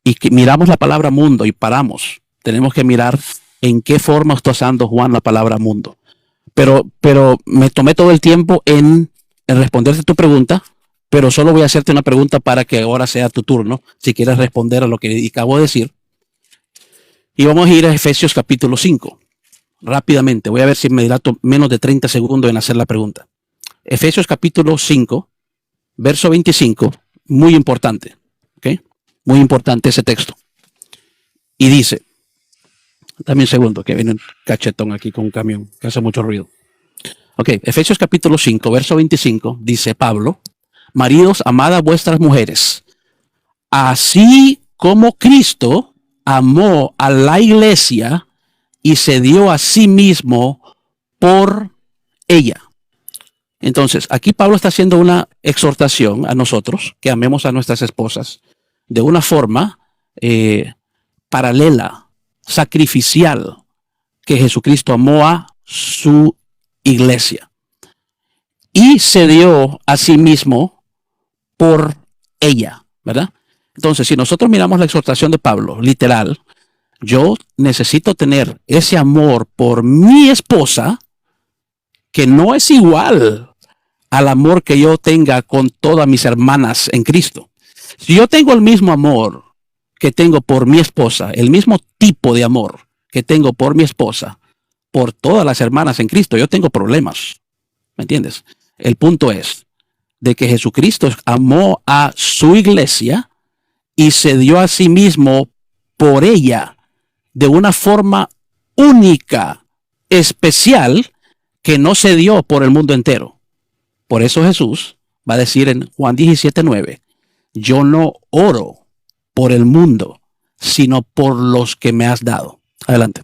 y que miramos la palabra mundo y paramos, tenemos que mirar en qué forma está usando Juan la palabra mundo. Pero me tomé todo el tiempo en responderte tu pregunta, pero solo voy a hacerte una pregunta para que ahora sea tu turno, si quieres responder a lo que acabo de decir. Y vamos a ir a Efesios capítulo 5. Rápidamente, voy a ver si me dilato menos de 30 segundos en hacer la pregunta. Efesios capítulo 5, verso 25, muy importante, ¿ok? Muy importante ese texto. Y dice, dame un segundo, que viene un cachetón aquí con un camión, que hace mucho ruido. Ok, Efesios capítulo 5, verso 25, dice Pablo, maridos, amad a vuestras mujeres, así como Cristo amó a la iglesia y se dio a sí mismo por ella. Entonces, aquí Pablo está haciendo una exhortación a nosotros, que amemos a nuestras esposas, de una forma paralela, sacrificial, que Jesucristo amó a su iglesia. Y se dio a sí mismo por ella, ¿verdad? Entonces, si nosotros miramos la exhortación de Pablo, literal, yo necesito tener ese amor por mi esposa, que no es igual al amor que yo tenga con todas mis hermanas en Cristo. Si yo tengo el mismo amor que tengo por mi esposa, el mismo tipo de amor que tengo por mi esposa, por todas las hermanas en Cristo, yo tengo problemas. ¿Me entiendes? El punto es de que Jesucristo amó a su iglesia y se dio a sí mismo por ella de una forma única, especial, que no se dio por el mundo entero. Por eso Jesús va a decir en Juan 17:9, yo no oro por el mundo, sino por los que me has dado. Adelante.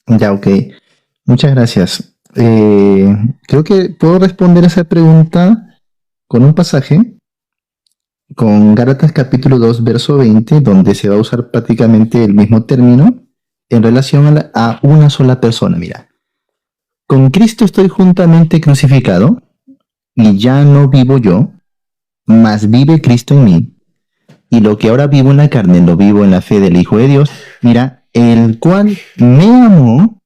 Ya, ok. Muchas gracias. Creo que puedo responder esa pregunta con un pasaje, con Gálatas capítulo 2, verso 20, donde se va a usar prácticamente el mismo término en relación a una sola persona. Mira, con Cristo estoy juntamente crucificado, y ya no vivo yo, mas vive Cristo en mí. Y lo que ahora vivo en la carne, lo vivo en la fe del Hijo de Dios, mira, el cual me amó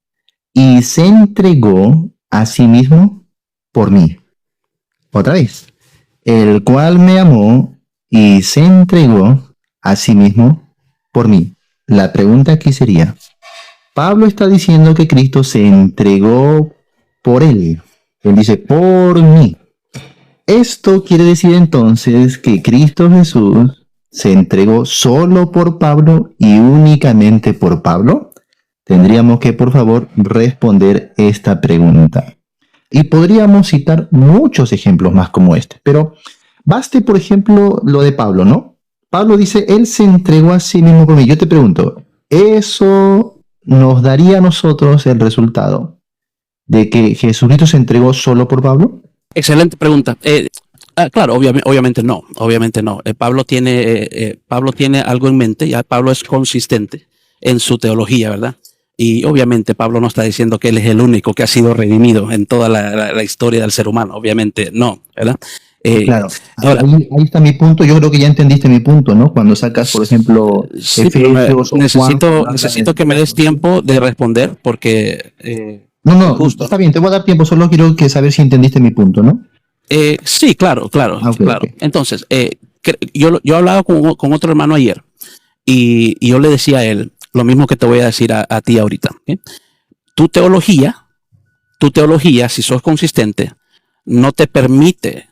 y se entregó a sí mismo por mí. Otra vez, el cual me amó y se entregó a sí mismo por mí. La pregunta aquí sería, Pablo está diciendo que Cristo se entregó por él. Él dice, por mí. Esto quiere decir entonces que Cristo Jesús se entregó solo por Pablo y únicamente por Pablo. Tendríamos que, por favor, responder esta pregunta. Y podríamos citar muchos ejemplos más como este, pero baste, por ejemplo, lo de Pablo, ¿no? Pablo dice, él se entregó a sí mismo por mí. Yo te pregunto, ¿eso nos daría a nosotros el resultado de que Jesucristo se entregó solo por Pablo? Excelente pregunta. Claro, obviamente no, obviamente no. Pablo tiene algo en mente, ya Pablo es consistente en su teología, ¿verdad? Y obviamente Pablo no está diciendo que él es el único que ha sido redimido en toda la historia del ser humano, obviamente no, ¿verdad? Claro, Ahora, ahí está mi punto. Yo creo que ya entendiste mi punto, ¿no? Cuando sacas, por ejemplo, sí, pero Efesios o Juan. necesito que me des tiempo de responder porque No, justo, está ¿no? bien, te voy a dar tiempo, solo quiero que saber si entendiste mi punto, ¿no? Sí, claro, Ah, ok, claro. ok. Entonces, yo hablaba con otro hermano ayer y yo le decía a él lo mismo que te voy a decir a ti ahorita. ¿Ok? Tu teología, si sos consistente, no te permite,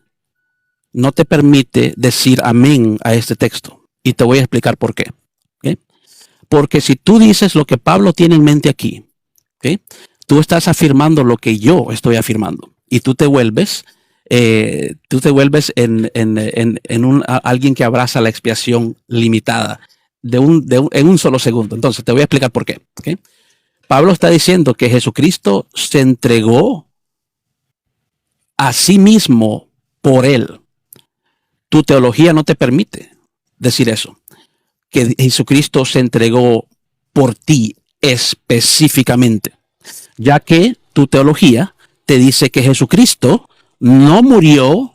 no te permite decir amén a este texto. Y te voy a explicar por qué. ¿Ok? Porque si tú dices lo que Pablo tiene en mente aquí, ¿ok? Tú estás afirmando lo que yo estoy afirmando. Y tú te vuelves alguien que abraza la expiación limitada en un solo segundo. Entonces, te voy a explicar por qué. ¿Ok? Pablo está diciendo que Jesucristo se entregó a sí mismo por él. Tu teología no te permite decir eso, que Jesucristo se entregó por ti específicamente, ya que tu teología te dice que Jesucristo no murió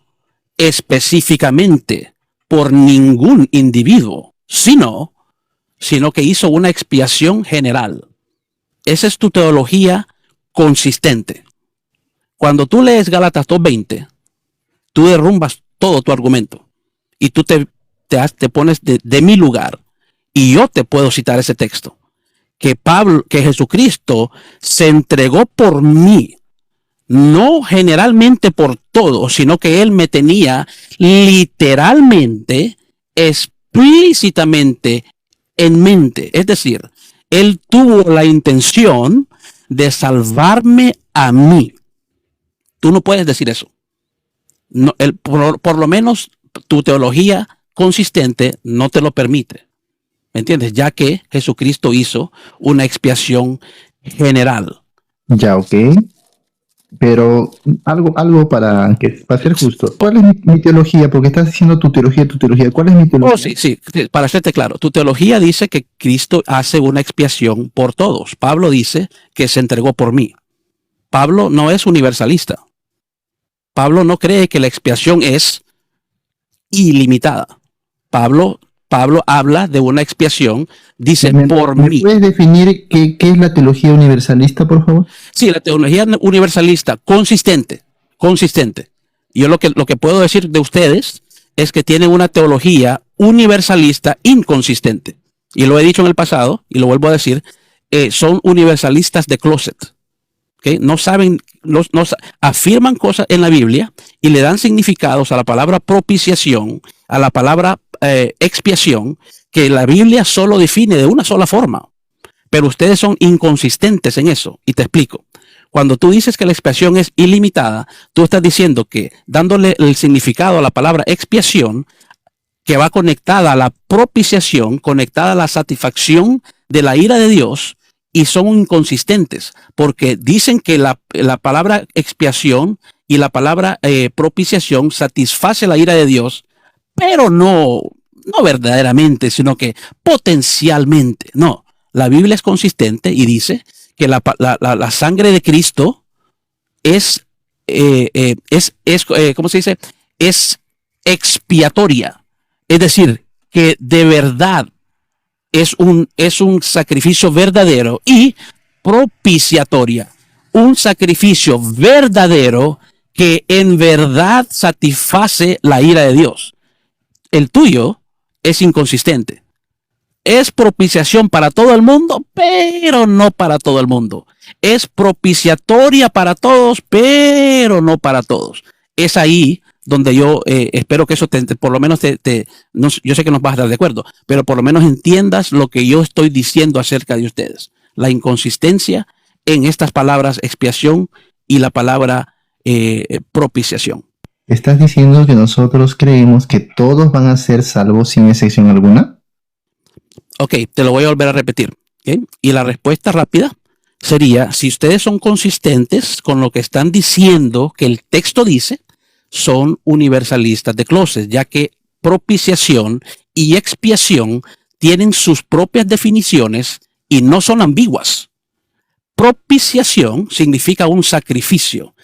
específicamente por ningún individuo, sino que hizo una expiación general. Esa es tu teología consistente. Cuando tú lees Gálatas 2:20, tú derrumbas todo tu argumento y tú te pones de mi lugar y yo te puedo citar ese texto, que Jesucristo se entregó por mí, no generalmente por todo, sino que él me tenía literalmente, explícitamente en mente. Es decir, él tuvo la intención de salvarme a mí. Tú no puedes decir eso. No, por lo menos tu teología consistente no te lo permite. ¿Me entiendes? Ya que Jesucristo hizo una expiación general. Ya, ok. Pero algo para ser justo. ¿Cuál es mi teología? Porque estás diciendo tu teología, tu teología. ¿Cuál es mi teología? Oh, sí, para hacerte claro, tu teología dice que Cristo hace una expiación por todos. Pablo dice que se entregó por mí. Pablo no es universalista. Pablo no cree que la expiación es ilimitada. Pablo habla de una expiación, dice por ¿Me mí. puedes definir qué es la teología universalista, por favor? Sí, la teología universalista, consistente. Yo lo que puedo decir de ustedes es que tienen una teología universalista inconsistente. Y lo he dicho en el pasado y lo vuelvo a decir, son universalistas de closet. ¿Okay? No saben, afirman cosas en la Biblia y le dan significados a la palabra propiciación, a la palabra expiación, que la Biblia solo define de una sola forma. Pero ustedes son inconsistentes en eso. Y te explico. Cuando tú dices que la expiación es ilimitada, tú estás diciendo que dándole el significado a la palabra expiación, que va conectada a la propiciación, conectada a la satisfacción de la ira de Dios, y son inconsistentes, porque dicen que la palabra expiación y la palabra propiciación satisface la ira de Dios, pero no verdaderamente, sino que potencialmente. No, la Biblia es consistente y dice que la sangre de Cristo ¿cómo se dice? Es expiatoria. Es decir, que de verdad es un sacrificio verdadero y propiciatoria. Un sacrificio verdadero que en verdad satisface la ira de Dios. El tuyo es inconsistente. Es propiciación para todo el mundo, pero no para todo el mundo. Es propiciatoria para todos, pero no para todos. Es ahí donde yo espero que eso por lo menos no, yo sé que nos vas a estar de acuerdo, pero por lo menos entiendas lo que yo estoy diciendo acerca de ustedes. La inconsistencia en estas palabras expiación y la palabra propiciación. ¿Estás diciendo que nosotros creemos que todos van a ser salvos sin excepción alguna? Ok, te lo voy a volver a repetir. ¿Okay? Y la respuesta rápida sería, si ustedes son consistentes con lo que están diciendo que el texto dice, son universalistas de closet, ya que propiciación y expiación tienen sus propias definiciones y no son ambiguas. Propiciación significa un sacrificio.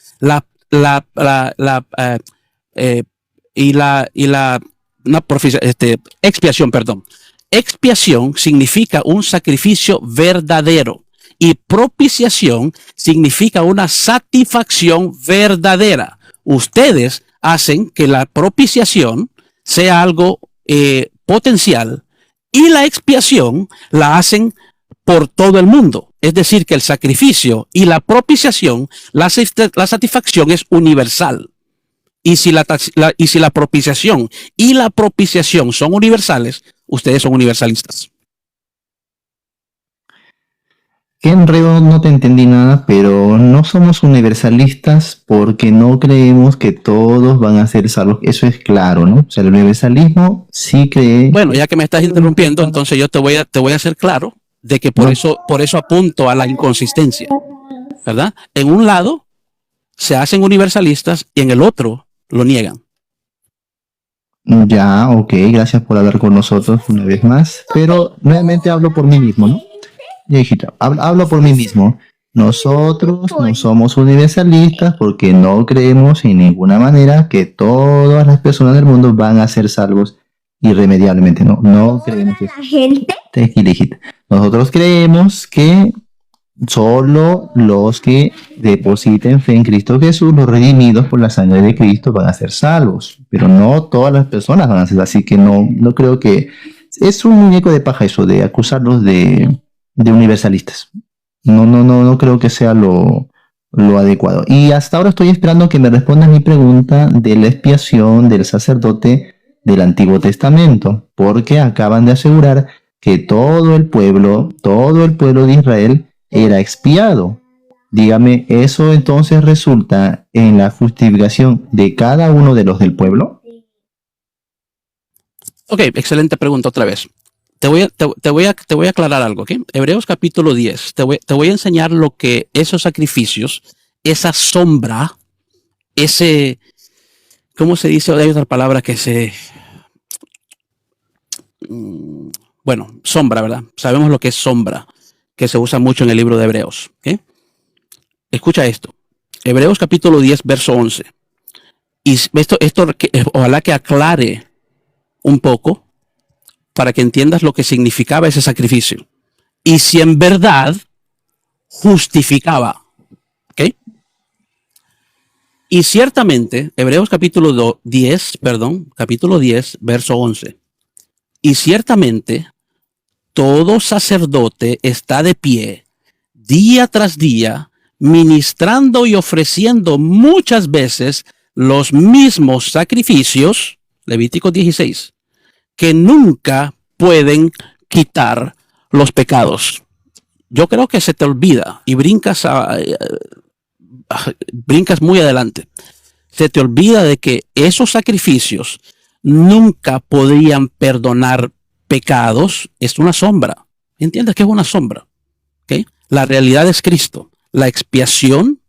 Expiación, perdón. Expiación significa un sacrificio verdadero y propiciación significa una satisfacción verdadera. Ustedes hacen que la propiciación sea algo potencial y la expiación la hacen por todo el mundo. Es decir, que el sacrificio y la propiciación, la satisfacción es universal. Y si la propiciación y la propiciación son universales, ustedes son universalistas. Qué enredo, no te entendí nada, pero no somos universalistas porque no creemos que todos van a ser salvos. Eso es claro, ¿no? O sea, el universalismo sí cree... Bueno, ya que me estás interrumpiendo, entonces yo te voy a hacer claro de que por eso apunto a la inconsistencia, ¿verdad? En un lado se hacen universalistas y en el otro lo niegan. Ya, ok, gracias por hablar con nosotros una vez más, pero nuevamente hablo por mí mismo, ¿no? Ya, hijita, hablo por mí mismo. Nosotros no somos universalistas porque no creemos en ninguna manera que todas las personas del mundo van a ser salvos irremediablemente. No creemos eso. Tranquila, hijita. Nosotros creemos que solo los que depositen fe en Cristo Jesús, los redimidos por la sangre de Cristo, van a ser salvos. Pero no todas las personas van a ser así, que no creo que... Es un muñeco de paja eso, de acusarlos de universalistas. No creo que sea lo adecuado. Y hasta ahora estoy esperando que me respondas mi pregunta de la expiación del sacerdote del Antiguo Testamento, porque acaban de asegurar que todo el pueblo de Israel era expiado. Dígame, ¿eso entonces resulta en la justificación de cada uno de los del pueblo? Ok, excelente pregunta otra vez. Te voy a aclarar algo, ¿ok? Hebreos capítulo 10. Te voy a enseñar lo que esos sacrificios, esa sombra, ¿cómo se dice? Hay otra palabra que bueno, sombra, ¿verdad? Sabemos lo que es sombra, que se usa mucho en el libro de Hebreos, ¿ok? Escucha esto. Hebreos capítulo 10, verso 11. Y esto ojalá que aclare un poco para que entiendas lo que significaba ese sacrificio. Y si en verdad justificaba. ¿Ok? Y ciertamente, Hebreos capítulo 10, verso 11. Y ciertamente, todo sacerdote está de pie, día tras día, ministrando y ofreciendo muchas veces los mismos sacrificios, Levítico 16, que nunca pueden quitar los pecados. Yo creo que se te olvida y brincas muy adelante. Se te olvida de que esos sacrificios nunca podían perdonar pecados. Es una sombra. ¿Entiendes que es una sombra? ¿Okay? La realidad es Cristo. La expiación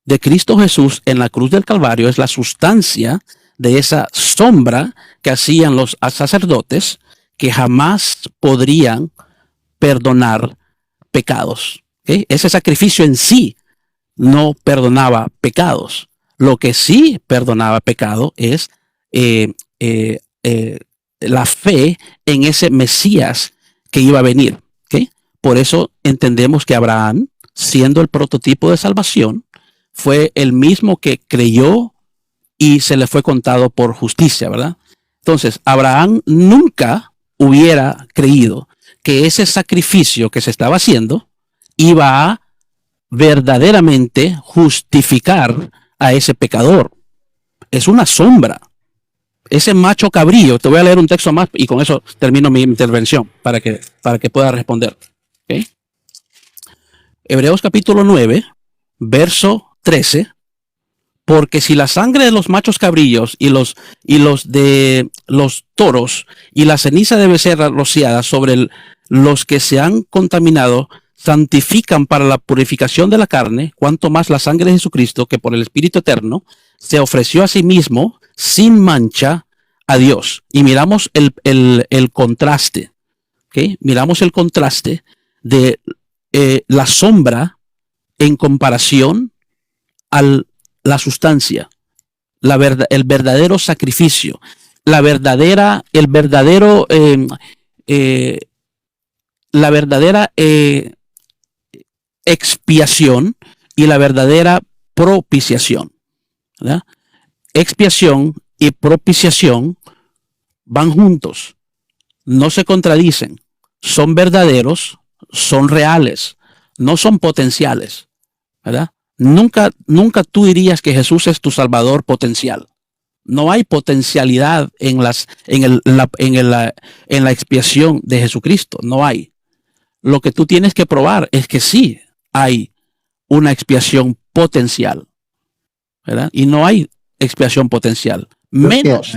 de Cristo Jesús en la cruz del Calvario es la sustancia de esa sombra que hacían los sacerdotes, que jamás podrían perdonar pecados. ¿Okay? Ese sacrificio en sí no perdonaba pecados. Lo que sí perdonaba pecado es la fe en ese Mesías que iba a venir. ¿Okay? Por eso entendemos que Abraham, siendo el prototipo de salvación, fue el mismo que creyó y se le fue contado por justicia, ¿verdad? Entonces, Abraham nunca hubiera creído que ese sacrificio que se estaba haciendo iba a verdaderamente justificar a ese pecador. es una sombra. Ese macho cabrío, te voy a leer un texto más y con eso termino mi intervención para que pueda responder. ¿Okay? Hebreos capítulo 9, verso 13. Porque si la sangre de los machos cabrillos y los de los toros y la ceniza de becerra rociada sobre los que se han contaminado santifican para la purificación de la carne, cuanto más la sangre de Jesucristo, que por el Espíritu Eterno se ofreció a sí mismo sin mancha a Dios. Y miramos el contraste, ¿okay? Miramos el contraste de la sombra en comparación a la sustancia, el verdadero sacrificio, la verdadera expiación y la verdadera propiciación, ¿verdad? Expiación y propiciación van juntos, no se contradicen, son verdaderos, son reales, no son potenciales, ¿verdad? Nunca tú dirías que Jesús es tu salvador potencial. No hay potencialidad en la expiación de Jesucristo, no hay. Lo que tú tienes que probar es que sí hay una expiación potencial, ¿verdad? Y no hay expiación potencial. Menos.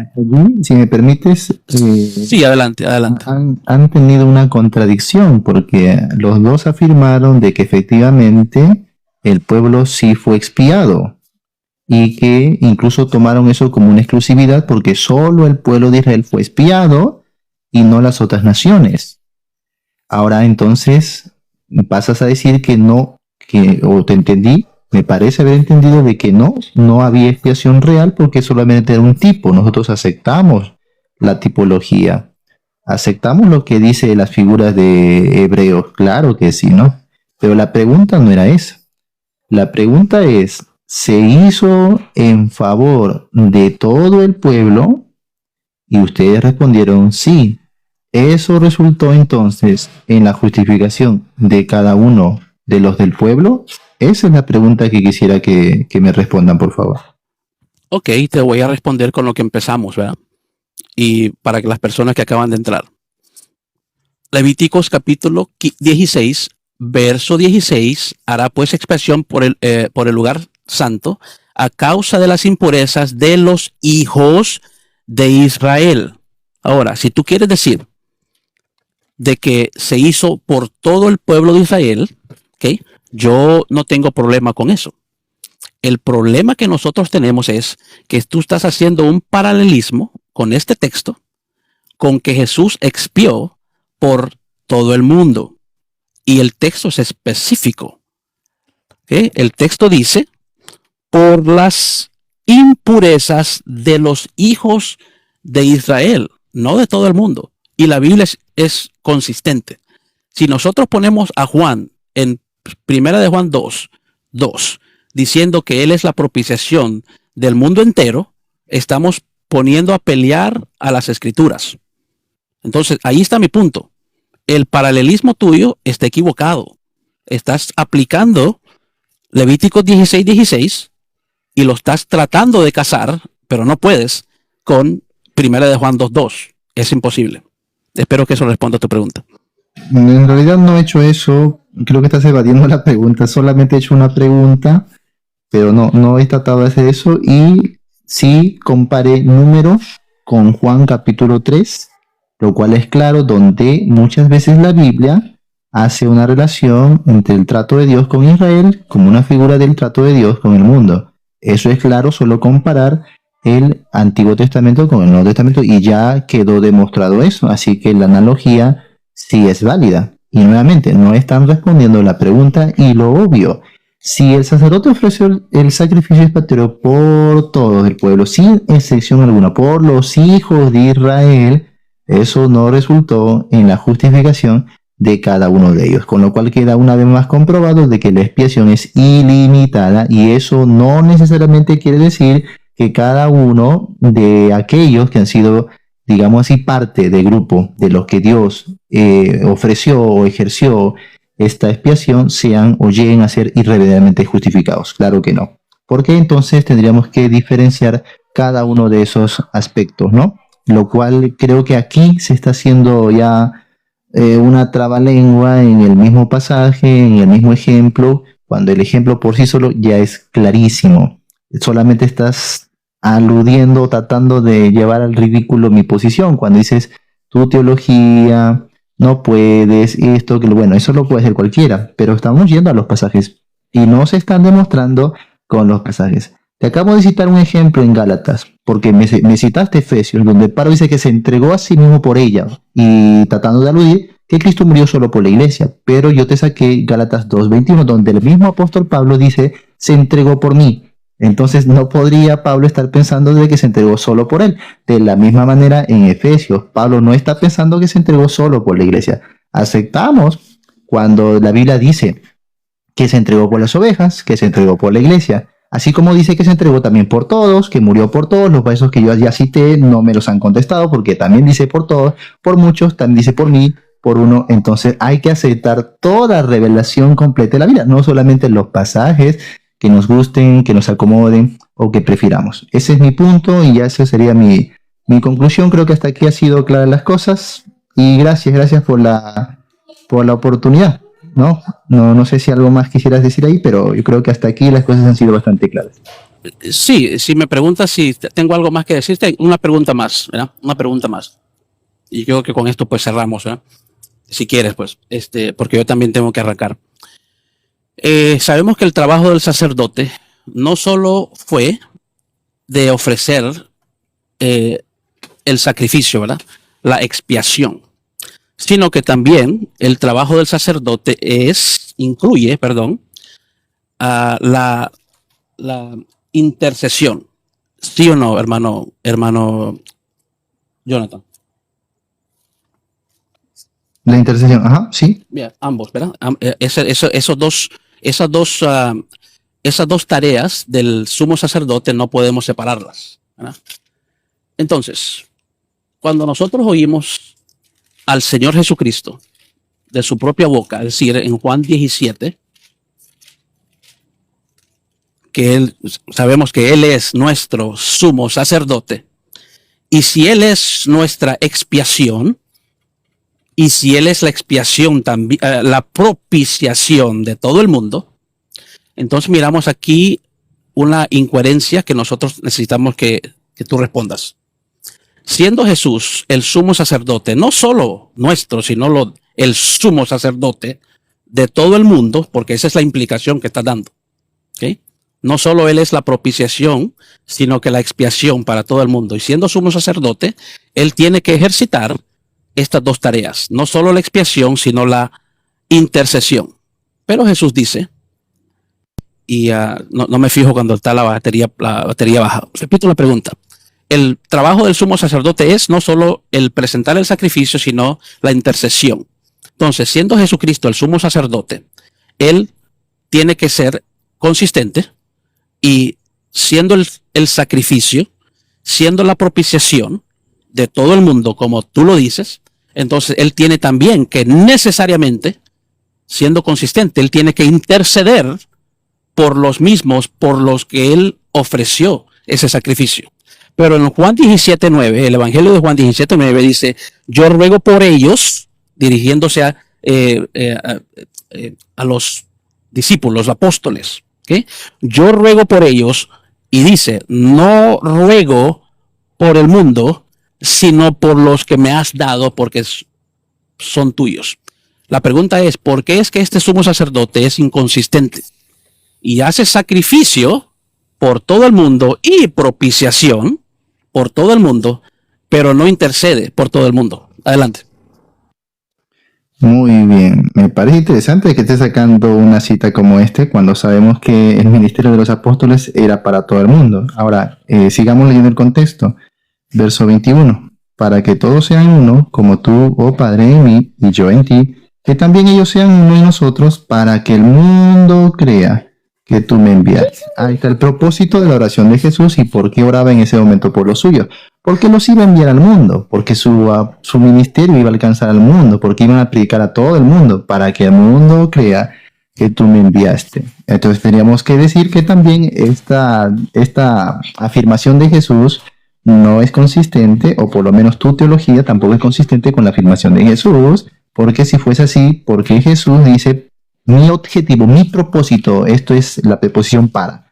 Si me permites. Sí, adelante. Han tenido una contradicción porque los dos afirmaron de que efectivamente el pueblo sí fue expiado y que incluso tomaron eso como una exclusividad porque solo el pueblo de Israel fue expiado y no las otras naciones. Ahora entonces pasas a decir que no, o te entendí, me parece haber entendido de que no había expiación real porque solamente era un tipo. Nosotros aceptamos la tipología, aceptamos lo que dice las figuras de Hebreos, claro que sí, ¿no? Pero la pregunta no era esa. La pregunta es, ¿se hizo en favor de todo el pueblo? Y ustedes respondieron sí. ¿Eso resultó entonces en la justificación de cada uno de los del pueblo? Esa es la pregunta que quisiera que me respondan, por favor. Ok, te voy a responder con lo que empezamos, ¿verdad? Y para que las personas que acaban de entrar. Levíticos capítulo 16, verso 16, hará pues expiación por el lugar santo a causa de las impurezas de los hijos de Israel. Ahora, si tú quieres decir de que se hizo por todo el pueblo de Israel, ¿okay? Yo no tengo problema con eso. El problema que nosotros tenemos es que tú estás haciendo un paralelismo con este texto, con que Jesús expió por todo el mundo. Y el texto es específico. ¿Okay? El texto dice, por las impurezas de los hijos de Israel, no de todo el mundo. Y la Biblia es consistente. Si nosotros ponemos a Juan en 1 de Juan 2, diciendo que Él es la propiciación del mundo entero, estamos poniendo a pelear a las Escrituras. Entonces, ahí está mi punto. El paralelismo tuyo está equivocado. Estás aplicando Levíticos 16 y lo estás tratando de casar, pero no puedes, con 1 de Juan 2. Es imposible. Espero que eso responda a tu pregunta. En realidad no he hecho eso. Creo que estás evadiendo la pregunta. Solamente he hecho una pregunta, pero no he tratado de hacer eso. Y sí comparé números con Juan capítulo 3, lo cual es claro, donde muchas veces la Biblia hace una relación entre el trato de Dios con Israel como una figura del trato de Dios con el mundo. Eso es claro, solo comparar el Antiguo Testamento con el Nuevo Testamento y ya quedó demostrado eso. Así que la analogía sí es válida. Y nuevamente, no están respondiendo la pregunta y lo obvio. Si el sacerdote ofreció el sacrificio expiatorio por todo el pueblo, sin excepción alguna, por los hijos de Israel, eso no resultó en la justificación de cada uno de ellos, con lo cual queda una vez más comprobado de que la expiación es ilimitada y eso no necesariamente quiere decir que cada uno de aquellos que han sido, digamos así, parte del grupo de los que Dios ofreció o ejerció esta expiación sean o lleguen a ser irremediablemente justificados. Claro que no. Porque entonces tendríamos que diferenciar cada uno de esos aspectos, ¿no? Lo cual creo que aquí se está haciendo ya una trabalengua en el mismo pasaje, en el mismo ejemplo, cuando el ejemplo por sí solo ya es clarísimo. Solamente estás aludiendo, tratando de llevar al ridículo mi posición, cuando dices tu teología, no puedes, esto, que bueno, eso lo puede hacer cualquiera, pero estamos yendo a los pasajes y no se están demostrando con los pasajes. Te acabo de citar un ejemplo en Gálatas, porque me citaste Efesios, donde Pablo dice que se entregó a sí mismo por ella, y tratando de aludir que Cristo murió solo por la iglesia. Pero yo te saqué Gálatas 2:21, donde el mismo apóstol Pablo dice, se entregó por mí. Entonces no podría Pablo estar pensando de que se entregó solo por él. De la misma manera en Efesios, Pablo no está pensando que se entregó solo por la iglesia. Aceptamos cuando la Biblia dice que se entregó por las ovejas, que se entregó por la iglesia. Así como dice que se entregó también por todos, que murió por todos, los versos que yo ya cité no me los han contestado porque también dice por todos, por muchos, también dice por mí, por uno. Entonces hay que aceptar toda revelación completa de la Biblia, no solamente los pasajes que nos gusten, que nos acomoden o que prefiramos. Ese es mi punto y ya esa sería mi conclusión. Creo que hasta aquí ha sido claras las cosas y gracias por la oportunidad. No sé si algo más quisieras decir ahí, pero yo creo que hasta aquí las cosas han sido bastante claras. Sí, si me preguntas si tengo algo más que decirte, una pregunta más, ¿verdad? Una pregunta más. Y yo creo que con esto pues cerramos, ¿verdad? Si quieres, pues, porque yo también tengo que arrancar. Sabemos que el trabajo del sacerdote no solo fue de ofrecer el sacrificio, ¿verdad? La expiación, sino que también el trabajo del sacerdote incluye la intercesión. ¿Sí o no, hermano Jonathan? La intercesión, ajá, sí. Bien, ambos, ¿verdad? Esas dos tareas del sumo sacerdote no podemos separarlas, ¿verdad? Entonces, cuando nosotros oímos al Señor Jesucristo de su propia boca, es decir, en Juan 17, que sabemos que Él es nuestro sumo sacerdote, y si Él es nuestra expiación, y si Él es la expiación también, la propiciación de todo el mundo, entonces miramos aquí una incoherencia que nosotros necesitamos que tú respondas. Siendo Jesús el sumo sacerdote, no solo nuestro, sino el sumo sacerdote de todo el mundo, porque esa es la implicación que está dando, ¿okay? No solo Él es la propiciación, sino que la expiación para todo el mundo. Y siendo sumo sacerdote, Él tiene que ejercitar estas dos tareas, no solo la expiación, sino la intercesión. Pero Jesús dice, y no me fijo cuando está la batería baja. Repito la pregunta. El trabajo del sumo sacerdote es no solo el presentar el sacrificio, sino la intercesión. Entonces, siendo Jesucristo el sumo sacerdote, Él tiene que ser consistente y siendo el sacrificio, siendo la propiciación de todo el mundo, como tú lo dices, entonces Él tiene también que necesariamente, siendo consistente, Él tiene que interceder por los mismos, por los que Él ofreció ese sacrificio. Pero en Juan 17:9, el Evangelio de Juan 17:9 dice, yo ruego por ellos, dirigiéndose a los discípulos, los apóstoles, ¿okay? Yo ruego por ellos, y dice, no ruego por el mundo, sino por los que me has dado, porque son tuyos. La pregunta es, ¿por qué es que este sumo sacerdote es inconsistente? Y hace sacrificio por todo el mundo y propiciación por todo el mundo, pero no intercede por todo el mundo. Adelante. Muy bien, me parece interesante que esté sacando una cita como cuando sabemos que el ministerio de los apóstoles era para todo el mundo. Ahora, sigamos leyendo el contexto. Verso 21. Para que todos sean uno, como tú, oh Padre, en mí y yo en ti, que también ellos sean uno en nosotros, para que el mundo crea que tú me enviaste. Ahí está el propósito de la oración de Jesús y por qué oraba en ese momento por los suyos. Porque los iba a enviar al mundo, porque su ministerio iba a alcanzar al mundo, porque iban a predicar a todo el mundo, para que el mundo crea que tú me enviaste. Entonces teníamos que decir que también esta afirmación de Jesús no es consistente, o por lo menos tu teología tampoco es consistente con la afirmación de Jesús, porque si fuese así, porque Jesús dice, mi objetivo, mi propósito, esto es la preposición para,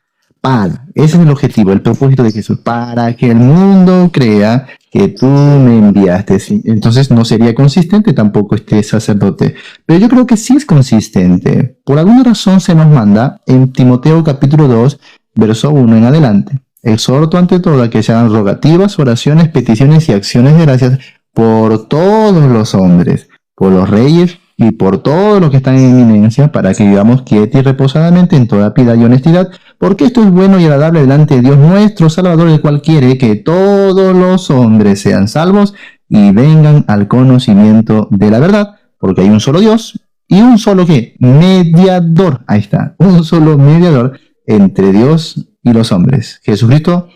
ese es el objetivo, el propósito de Jesús, para que el mundo crea que tú me enviaste. ¿Sí? Entonces no sería consistente tampoco este sacerdote. Pero yo creo que sí es consistente. Por alguna razón se nos manda en Timoteo capítulo 2, verso 1 en adelante. Exhorto ante todo a que se hagan rogativas, oraciones, peticiones y acciones de gracias por todos los hombres, por los reyes y por todos los que están en eminencia, para que vivamos quieta y reposadamente en toda piedad y honestidad, porque esto es bueno y agradable delante de Dios nuestro Salvador, el cual quiere que todos los hombres sean salvos y vengan al conocimiento de la verdad, porque hay un solo Dios y un solo ¿qué? Mediador. Ahí está, un solo mediador entre Dios y los hombres, Jesucristo,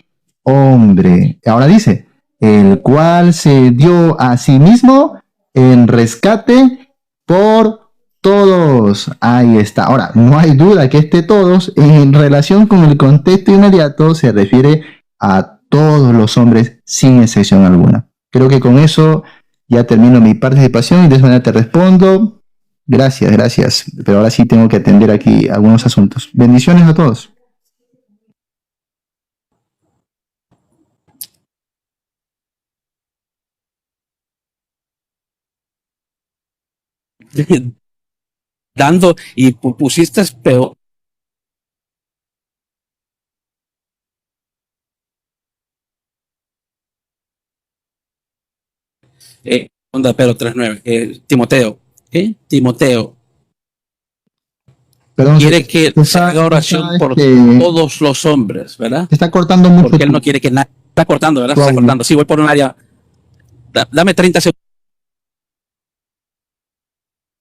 hombre. Ahora dice, el cual se dio a sí mismo en rescate por todos. Ahí está. Ahora, no hay duda que este todos, en relación con el contexto inmediato, se refiere a todos los hombres sin excepción alguna. Creo que con eso ya termino mi participación y de esa manera te respondo. Gracias, gracias. Pero ahora sí tengo que atender aquí algunos asuntos. Bendiciones a todos. Dando y pusiste peor. Onda, pero 3:9. Timoteo. ¿Qué? Timoteo Perdón, quiere que se haga oración por todos los hombres, ¿verdad? Se está cortando mucho. Porque él no quiere que nadie. Está cortando, ¿verdad? Se está cortando. Sí, voy por un área. Dame 30 segundos.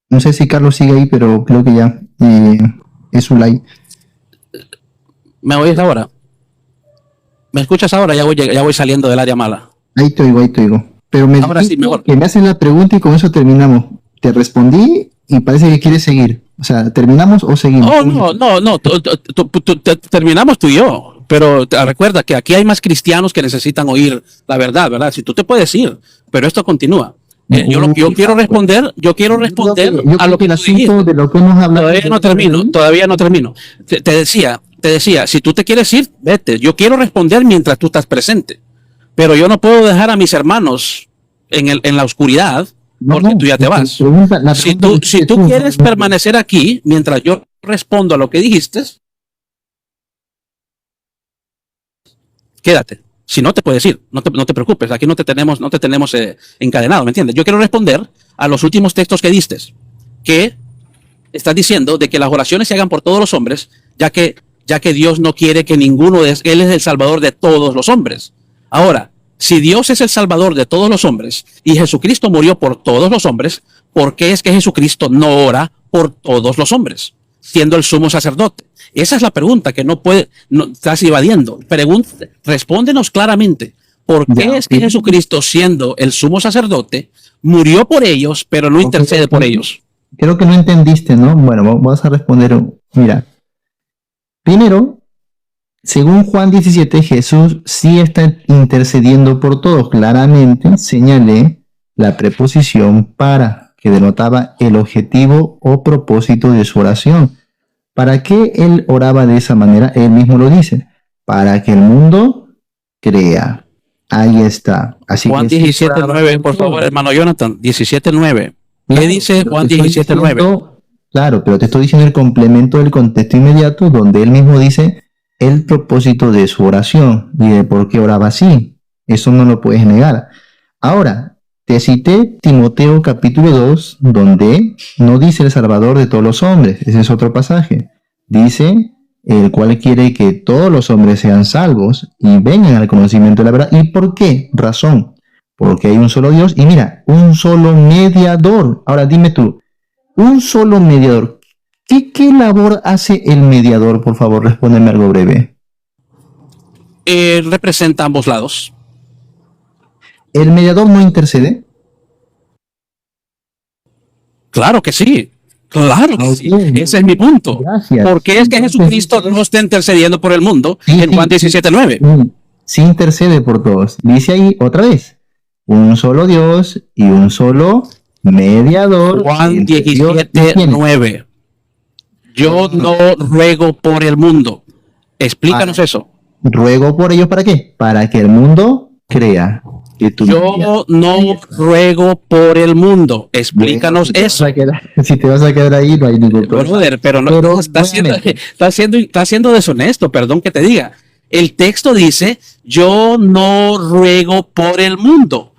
No sé si Carlos sigue ahí, pero creo que ya es su like. ¿Me oyes ahora? ¿Me escuchas ahora? Ya voy saliendo del área mala. Ahí te oigo. Pero ahora sí, mejor. Que me hacen la pregunta y con eso terminamos. Te respondí y parece que quieres seguir. O sea, ¿terminamos o seguimos? Oh, no. Terminamos tú y yo. Pero recuerda que aquí hay más cristianos que necesitan oír la verdad, ¿verdad? Si tú te puedes ir, pero esto continúa. Yo quiero responder a lo que el asunto de lo que hemos hablado. Todavía no termino. Te decía, si tú te quieres ir, vete. Yo quiero responder mientras tú estás presente. Pero yo no puedo dejar a mis hermanos en la oscuridad porque tú ya te vas. Si tú quieres permanecer aquí mientras yo respondo a lo que dijiste, quédate. Si no, te puedes ir, no te preocupes, aquí no te tenemos encadenado, ¿me entiendes? Yo quiero responder a los últimos textos que diste, que estás diciendo de que las oraciones se hagan por todos los hombres, ya que Dios no quiere que ninguno de Él es el Salvador de todos los hombres. Ahora, si Dios es el Salvador de todos los hombres y Jesucristo murió por todos los hombres, ¿por qué es que Jesucristo no ora por todos los hombres, siendo el sumo sacerdote? Esa es la pregunta que no estás evadiendo. Respóndenos claramente. ¿Por qué es que Jesucristo, siendo el sumo sacerdote, murió por ellos, pero no intercede por ellos? Creo que no entendiste, ¿no? Bueno, vas a responder. Mira, primero, según Juan 17, Jesús sí está intercediendo por todos. Claramente señalé la preposición para, que denotaba el objetivo o propósito de su oración. ¿Para qué él oraba de esa manera? Él mismo lo dice. Para que el mundo crea. Ahí está. Así Juan 17:9, por favor, hermano Jonathan. 17:9. ¿Qué dice Juan 17:9? Claro, pero te estoy diciendo el complemento del contexto inmediato, donde él mismo dice el propósito de su oración y de por qué oraba así. Eso no lo puedes negar. Ahora, te cité Timoteo capítulo 2, donde no dice el Salvador de todos los hombres. Ese es otro pasaje. Dice, el cual quiere que todos los hombres sean salvos y vengan al conocimiento de la verdad. ¿Y por qué? Razón. Porque hay un solo Dios y mira, un solo mediador. Ahora dime tú, un solo mediador. ¿Qué labor hace el mediador? Por favor, respóndeme algo breve. Representa ambos lados. ¿El mediador no intercede? Claro que sí. Claro que sí. Ok. Ese es mi punto. Gracias. ¿Por qué es que Jesucristo no está intercediendo por el mundo Sí, en Juan 17:9? Sí intercede por todos. Dice ahí otra vez, un solo Dios y un solo mediador. Juan entre Dios y 17:9. Yo no ruego por el mundo. Explícanos eso. Ruego por ellos, ¿para qué? Para que el mundo crea que tú Yo no ruego por el mundo. Explícanos eso. Si te vas a quedar ahí, no hay ningún problema. Brother, pero no Pero, está siendo deshonesto, perdón que te diga. El texto dice, yo no ruego por el mundo.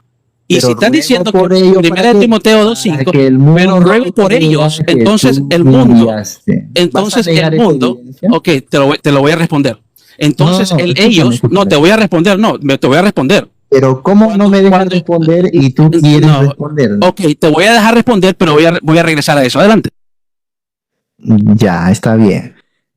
Y Pero si estás ruego diciendo por que ellos, primera ¿para de qué? Timoteo Para 2:5, que el mundo pero ruego por crea ellos, que entonces tú el mundo, enviaste. entonces ¿Vas a negar el esa mundo, evidencia? ok, te lo voy a responder. Entonces No, escúchame, ellos, no, escúchame. te voy a responder, no, te voy a responder. Pero ¿cómo no me dejas Cuando- responder y tú quieres No, responder? ok, te voy a dejar responder, pero voy a regresar a eso. Adelante. Ya, está bien.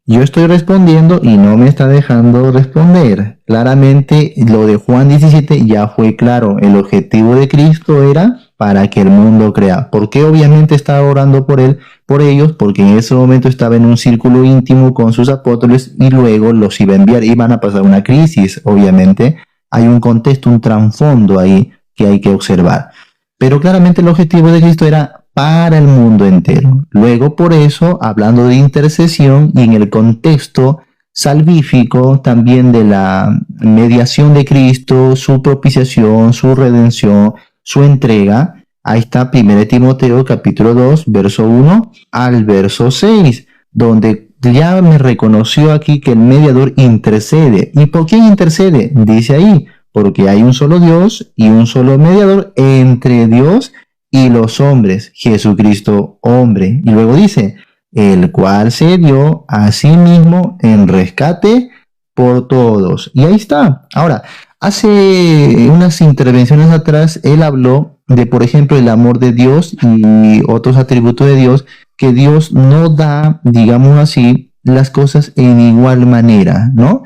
Yo estoy respondiendo y no me está dejando responder. Claramente lo de Juan 17 ya fue claro. El objetivo de Cristo era para que el mundo crea. ¿Por qué obviamente estaba orando por él, por ellos? Porque en ese momento estaba en un círculo íntimo con sus apóstoles y luego los iba a enviar. Iban a pasar una crisis, obviamente. Hay un contexto, un trasfondo ahí que hay que observar. Pero claramente el objetivo de Cristo era para el mundo entero. Luego, por eso, hablando de intercesión y en el contexto salvífico también de la mediación de Cristo, su propiciación, su redención, su entrega, ahí está 1 Timoteo capítulo 2, verso 1 al verso 6, donde ya me reconoció aquí que el mediador intercede. ¿Y por quién intercede? Dice ahí, porque hay un solo Dios y un solo mediador entre Dios y los hombres, Jesucristo hombre. Y luego dice, el cual se dio a sí mismo en rescate por todos. Y ahí está. Ahora, hace unas intervenciones atrás, él habló de, por ejemplo, el amor de Dios y otros atributos de Dios, que Dios no da, digamos así, las cosas en igual manera, ¿no?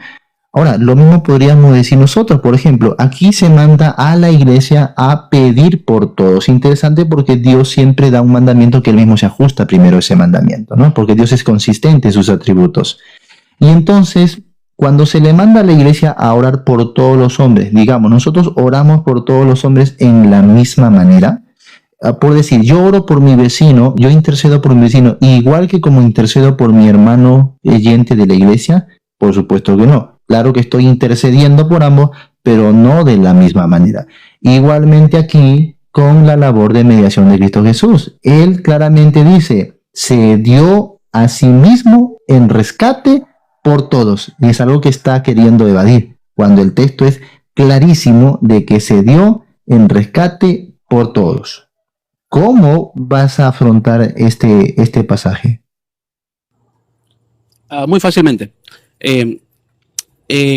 Ahora, lo mismo podríamos decir nosotros, por ejemplo, aquí se manda a la iglesia a pedir por todos. Interesante porque Dios siempre da un mandamiento que él mismo se ajusta primero a ese mandamiento, ¿no? Porque Dios es consistente en sus atributos. Y entonces, cuando se le manda a la iglesia a orar por todos los hombres, digamos, nosotros oramos por todos los hombres en la misma manera. Por decir, yo oro por mi vecino, yo intercedo por mi vecino, igual que como intercedo por mi hermano oyente de la iglesia, por supuesto que no. Claro que estoy intercediendo por ambos, pero no de la misma manera. Igualmente aquí con la labor de mediación de Cristo Jesús. Él claramente dice, se dio a sí mismo en rescate por todos. Y es algo que está queriendo evadir, cuando el texto es clarísimo de que se dio en rescate por todos. ¿Cómo vas a afrontar este pasaje? Muy fácilmente.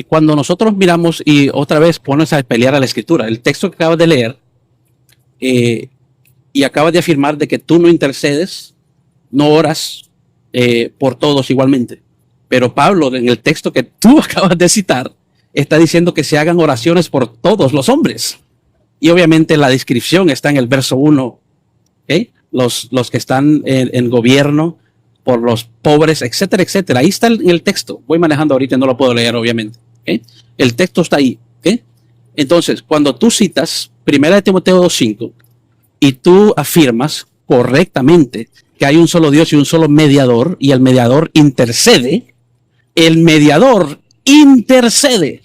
Cuando nosotros miramos y otra vez pones a pelear a la escritura, el texto que acabas de leer y acabas de afirmar de que tú no intercedes, no oras por todos igualmente. Pero Pablo, en el texto que tú acabas de citar, está diciendo que se hagan oraciones por todos los hombres. Y obviamente la descripción está en el verso 1. ¿Okay? Los que están en gobierno, por los pobres, etcétera, etcétera. Ahí está en el texto. Voy manejando ahorita y no lo puedo leer, obviamente. ¿Okay? El texto está ahí. ¿Okay? Entonces, cuando tú citas 1 Timoteo 2:5 y tú afirmas correctamente que hay un solo Dios y un solo mediador, y el mediador intercede, el mediador intercede.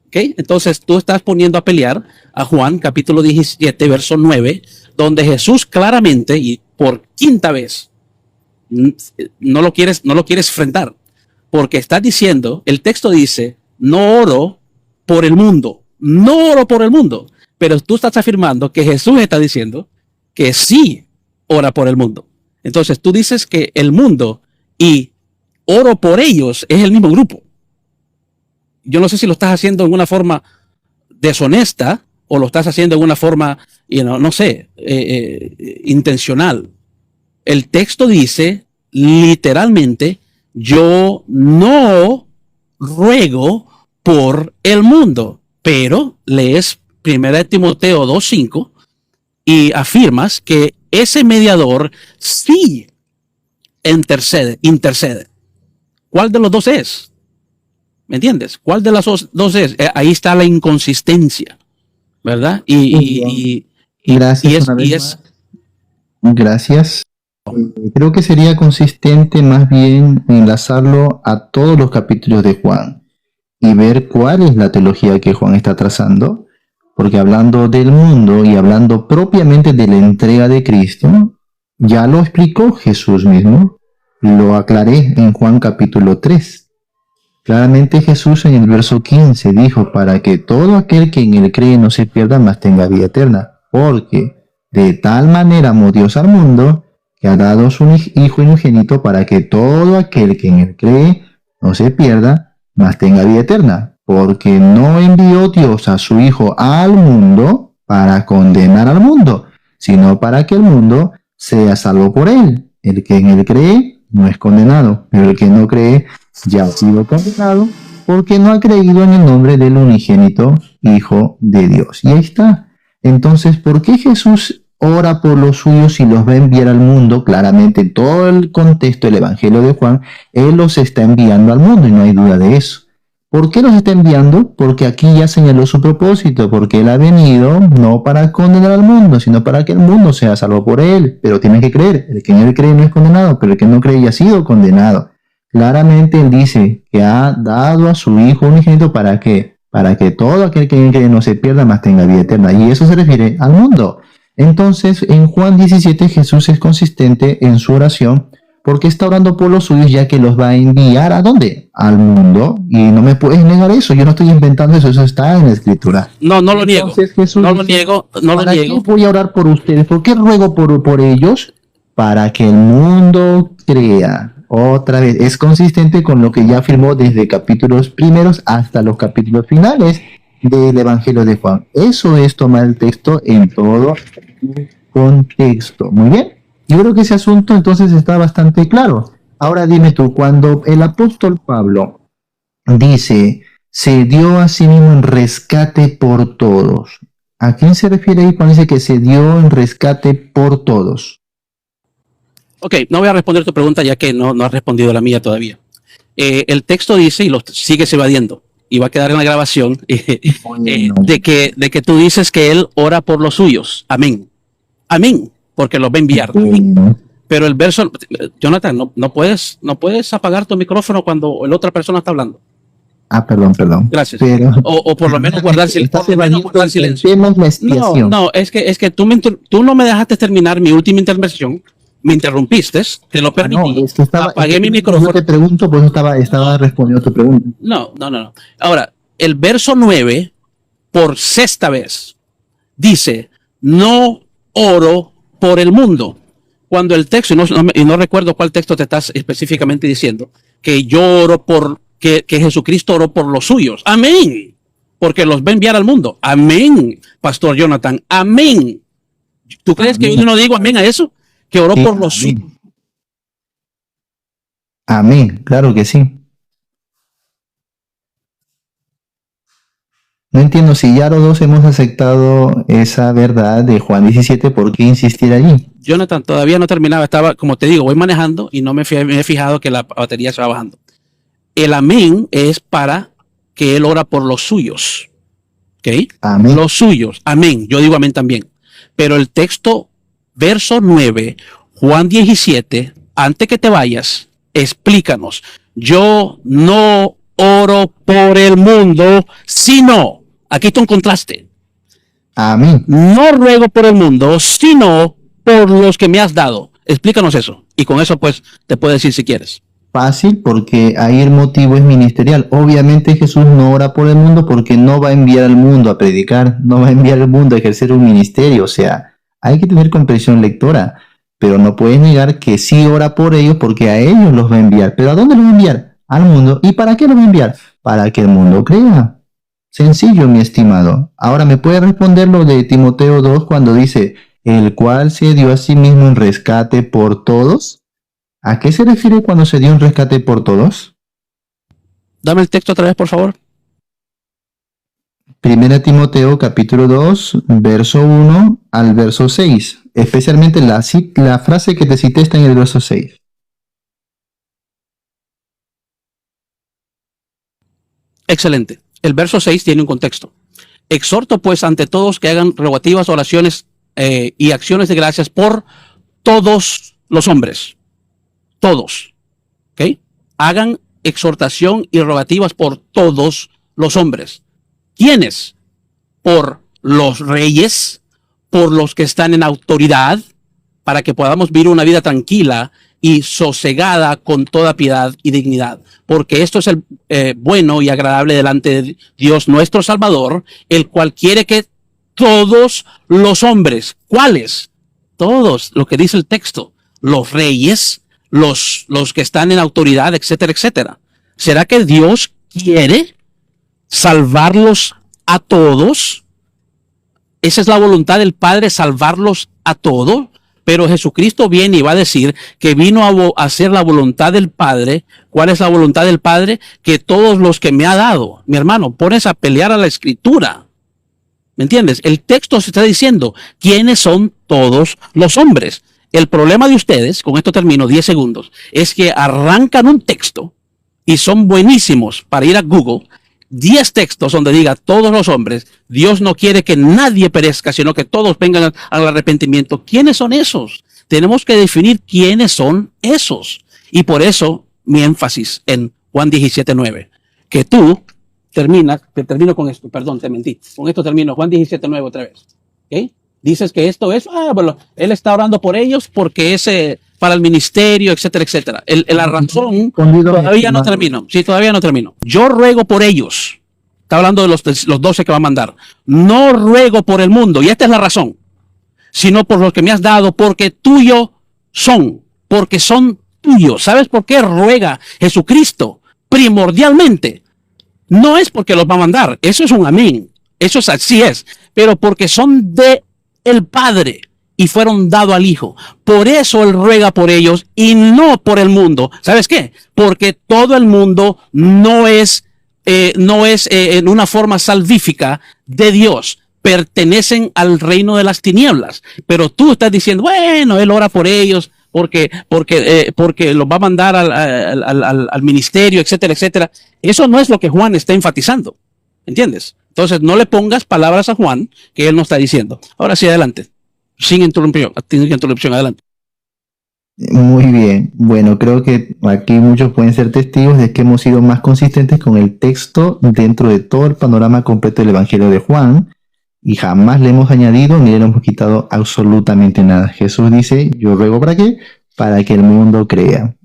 ¿Okay? Entonces, tú estás poniendo a pelear a Juan, capítulo 17, verso 9, donde Jesús claramente, y por quinta vez, no lo quieres enfrentar, porque estás diciendo, el texto dice, no oro por el mundo, no oro por el mundo, pero tú estás afirmando que Jesús está diciendo que sí ora por el mundo. Entonces tú dices que el mundo y oro por ellos es el mismo grupo. Yo no sé si lo estás haciendo en una forma deshonesta o lo estás haciendo en una forma, no sé, intencional. El texto dice literalmente, yo no ruego por el mundo, pero lees 1 Timoteo 2:5 y afirmas que ese mediador sí intercede. ¿Cuál de los dos es? ¿Me entiendes? ¿Cuál de las dos es? Ahí está la inconsistencia, ¿verdad? Gracias una vez más. Gracias. Creo que sería consistente más bien enlazarlo a todos los capítulos de Juan y ver cuál es la teología que Juan está trazando, porque hablando del mundo y hablando propiamente de la entrega de Cristo, ya lo explicó Jesús mismo, lo aclaré en Juan capítulo 3. Claramente Jesús en el verso 15 dijo, para que todo aquel que en él cree no se pierda, mas tenga vida eterna, porque de tal manera amó Dios al mundo, que ha dado su Hijo unigénito para que todo aquel que en él cree no se pierda, mas tenga vida eterna. Porque no envió Dios a su Hijo al mundo para condenar al mundo, sino para que el mundo sea salvo por él. El que en él cree no es condenado, pero el que no cree ya ha sido condenado porque no ha creído en el nombre del unigénito Hijo de Dios. Y ahí está. Entonces, ¿por qué Jesús ora por los suyos y los va a enviar al mundo? Claramente en todo el contexto del Evangelio de Juan, Él los está enviando al mundo y no hay duda de eso. ¿Por qué los está enviando? Porque aquí ya señaló su propósito, porque Él ha venido no para condenar al mundo, sino para que el mundo sea salvo por Él. Pero tienen que creer, el que en Él cree no es condenado, pero el que no cree ya ha sido condenado. Claramente Él dice que ha dado a su Hijo unigénito para que todo aquel que en Él cree no se pierda, mas tenga vida eterna. Y eso se refiere al mundo. Entonces, en Juan 17, Jesús es consistente en su oración porque está orando por los suyos, ya que los va a enviar ¿a dónde? Al mundo. Y no me puedes negar eso, yo no estoy inventando eso, eso está en la Escritura. No lo niego. Entonces, Jesús No lo niego. ¿para qué voy a orar por ustedes? ¿Por qué ruego por ellos? Para que el mundo crea. Otra vez, es consistente con lo que ya afirmó desde capítulos primeros hasta los capítulos finales del Evangelio de Juan. Eso es tomar el texto en todo contexto. Muy bien. Yo creo que ese asunto entonces está bastante claro. Ahora dime tú, cuando el apóstol Pablo dice, se dio a sí mismo en rescate por todos, ¿a quién se refiere ahí cuando dice que se dio en rescate por todos? Ok, no voy a responder tu pregunta ya que no has respondido la mía todavía. El texto dice, y lo sigues evadiendo, y va a quedar en la grabación, de que tú dices que él ora por los suyos. Amén. Amén. Porque los va a enviar. Amén. Pero el verso, Jonathan, no puedes apagar tu micrófono cuando la otra persona está hablando. Perdón. Gracias. Pero, o por lo menos guardar silencio. No, es que tú no me dejaste terminar mi última intervención. Me interrumpiste, te lo permití. No, es que apagué mi micrófono. Yo te pregunto, pues estaba respondiendo tu pregunta. No. Ahora, el verso 9, por sexta vez, dice, no oro por el mundo. Cuando el texto, y no recuerdo cuál texto te estás específicamente diciendo, que yo oro que Jesucristo oró por los suyos. Amén. Porque los va a enviar al mundo. Amén, Pastor Jonathan. Amén. ¿Tú crees que yo no digo amén a eso? Que oró por los suyos. Amén, claro que sí. No entiendo, si ya los dos hemos aceptado esa verdad de Juan 17, ¿por qué insistir allí? Jonathan, todavía no terminaba, estaba, como te digo, voy manejando y no me he fijado que la batería se va bajando. El amén es para que él ora por los suyos. ¿Ok? Amén. Los suyos. Amén. Yo digo amén también. Pero el texto, verso 9, Juan 17, antes que te vayas, explícanos. Yo no oro por el mundo, sino, aquí está un contraste. Amén. No ruego por el mundo, sino por los que me has dado. Explícanos eso. Y con eso, pues, te puedo decir si quieres. Fácil, porque ahí el motivo es ministerial. Obviamente Jesús no ora por el mundo porque no va a enviar al mundo a predicar, no va a enviar al mundo a ejercer un ministerio. O sea, hay que tener comprensión lectora, pero no puedes negar que sí ora por ellos porque a ellos los va a enviar. ¿Pero a dónde los va a enviar? Al mundo. ¿Y para qué los va a enviar? Para que el mundo crea. Sencillo, mi estimado. Ahora, ¿me puede responder lo de Timoteo 2 cuando dice, el cual se dio a sí mismo en rescate por todos? ¿A qué se refiere cuando se dio un rescate por todos? Dame el texto otra vez, por favor. Primera Timoteo capítulo 2, verso 1 al verso 6. Especialmente la frase que te cité está en el verso 6. Excelente. El verso 6 tiene un contexto. Exhorto pues ante todos que hagan rogativas, oraciones y acciones de gracias por todos los hombres. Todos. ¿Ok? Hagan exhortación y rogativas por todos los hombres. ¿Quiénes? Por los reyes, por los que están en autoridad, para que podamos vivir una vida tranquila y sosegada con toda piedad y dignidad. Porque esto es el bueno y agradable delante de Dios nuestro Salvador, el cual quiere que todos los hombres, ¿cuáles? Todos, lo que dice el texto, los reyes, los que están en autoridad, etcétera, etcétera. ¿Será que Dios quiere salvarlos a todos? Esa es la voluntad del Padre, salvarlos a todos. Pero Jesucristo viene y va a decir que vino a hacer la voluntad del Padre. ¿Cuál es la voluntad del Padre? Que todos los que me ha dado. Mi hermano, pones a pelear a la Escritura. ¿Me entiendes? El texto se está diciendo quiénes son todos los hombres. El problema de ustedes, con esto termino 10 segundos, es que arrancan un texto y son buenísimos para ir a Google. 10 textos donde diga todos los hombres. Dios no quiere que nadie perezca, sino que todos vengan al arrepentimiento. ¿Quiénes son esos? Tenemos que definir quiénes son esos. Y por eso mi énfasis en Juan 17:9. Que tú termino con esto, perdón, te mentí. Con esto termino, Juan 17:9 otra vez. ¿Okay? Dices que esto es, bueno, él está orando por ellos porque es para el ministerio, etcétera, etcétera. La razón, todavía no termino. Sí, todavía no termino. Yo ruego por ellos. Está hablando de los 12 que va a mandar. No ruego por el mundo, y esta es la razón, sino por los que me has dado, porque tuyo son, porque son tuyos. ¿Sabes por qué ruega Jesucristo? Primordialmente, no es porque los va a mandar, eso es un amén, eso es así es, pero porque son de el Padre y fueron dados al Hijo. Por eso Él ruega por ellos y no por el mundo. ¿Sabes qué? Porque todo el mundo no es en una forma salvífica de Dios. Pertenecen al reino de las tinieblas. Pero tú estás diciendo, bueno, Él ora por ellos porque los va a mandar al ministerio, etcétera, etcétera. Eso no es lo que Juan está enfatizando. ¿Entiendes? Entonces no le pongas palabras a Juan que él no está diciendo. Ahora sí, adelante. Sin interrupción, adelante. Muy bien. Bueno, creo que aquí muchos pueden ser testigos de que hemos sido más consistentes con el texto dentro de todo el panorama completo del Evangelio de Juan y jamás le hemos añadido ni le hemos quitado absolutamente nada. Jesús dice, yo ruego ¿para qué? Para que el mundo crea.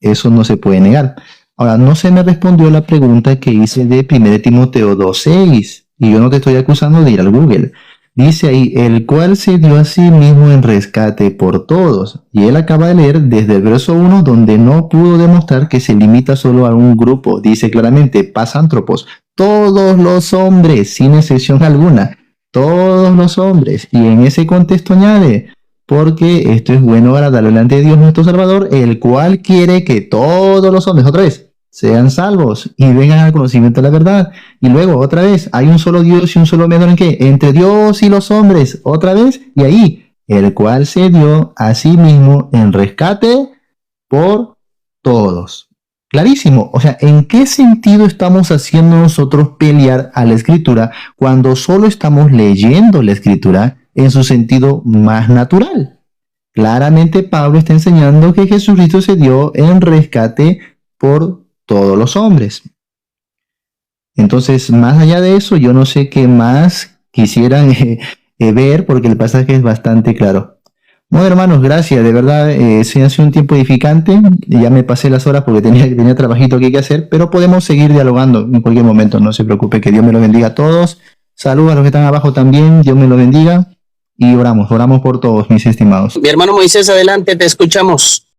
Eso no se puede negar. Ahora, no se me respondió la pregunta que hice de 1 Timoteo 2:6 y yo no te estoy acusando de ir al Google. Dice ahí, el cual se dio a sí mismo en rescate por todos. Y él acaba de leer desde el verso 1, donde no pudo demostrar que se limita solo a un grupo. Dice claramente, pasántropos, todos los hombres, sin excepción alguna, todos los hombres. Y en ese contexto añade, porque esto es bueno para darle delante de Dios nuestro Salvador, el cual quiere que todos los hombres, otra vez, sean salvos y vengan al conocimiento de la verdad. Y luego, otra vez, hay un solo Dios y un solo mediador ¿en qué? Entre Dios y los hombres, otra vez, y ahí, el cual se dio a sí mismo en rescate por todos. Clarísimo, o sea, ¿en qué sentido estamos haciendo nosotros pelear a la Escritura cuando solo estamos leyendo la Escritura en su sentido más natural? Claramente Pablo está enseñando que Jesucristo se dio en rescate por todos los hombres. Entonces, más allá de eso, yo no sé qué más quisieran ver, porque el pasaje es bastante claro. Bueno, hermanos, gracias, de verdad, se hace un tiempo edificante. Ya me pasé las horas porque tenía trabajito que hacer, pero podemos seguir dialogando en cualquier momento, no se preocupe, que Dios me lo bendiga a todos. Saludos a los que están abajo también, Dios me lo bendiga. Y oramos por todos, mis estimados. Mi hermano Moisés, adelante, te escuchamos.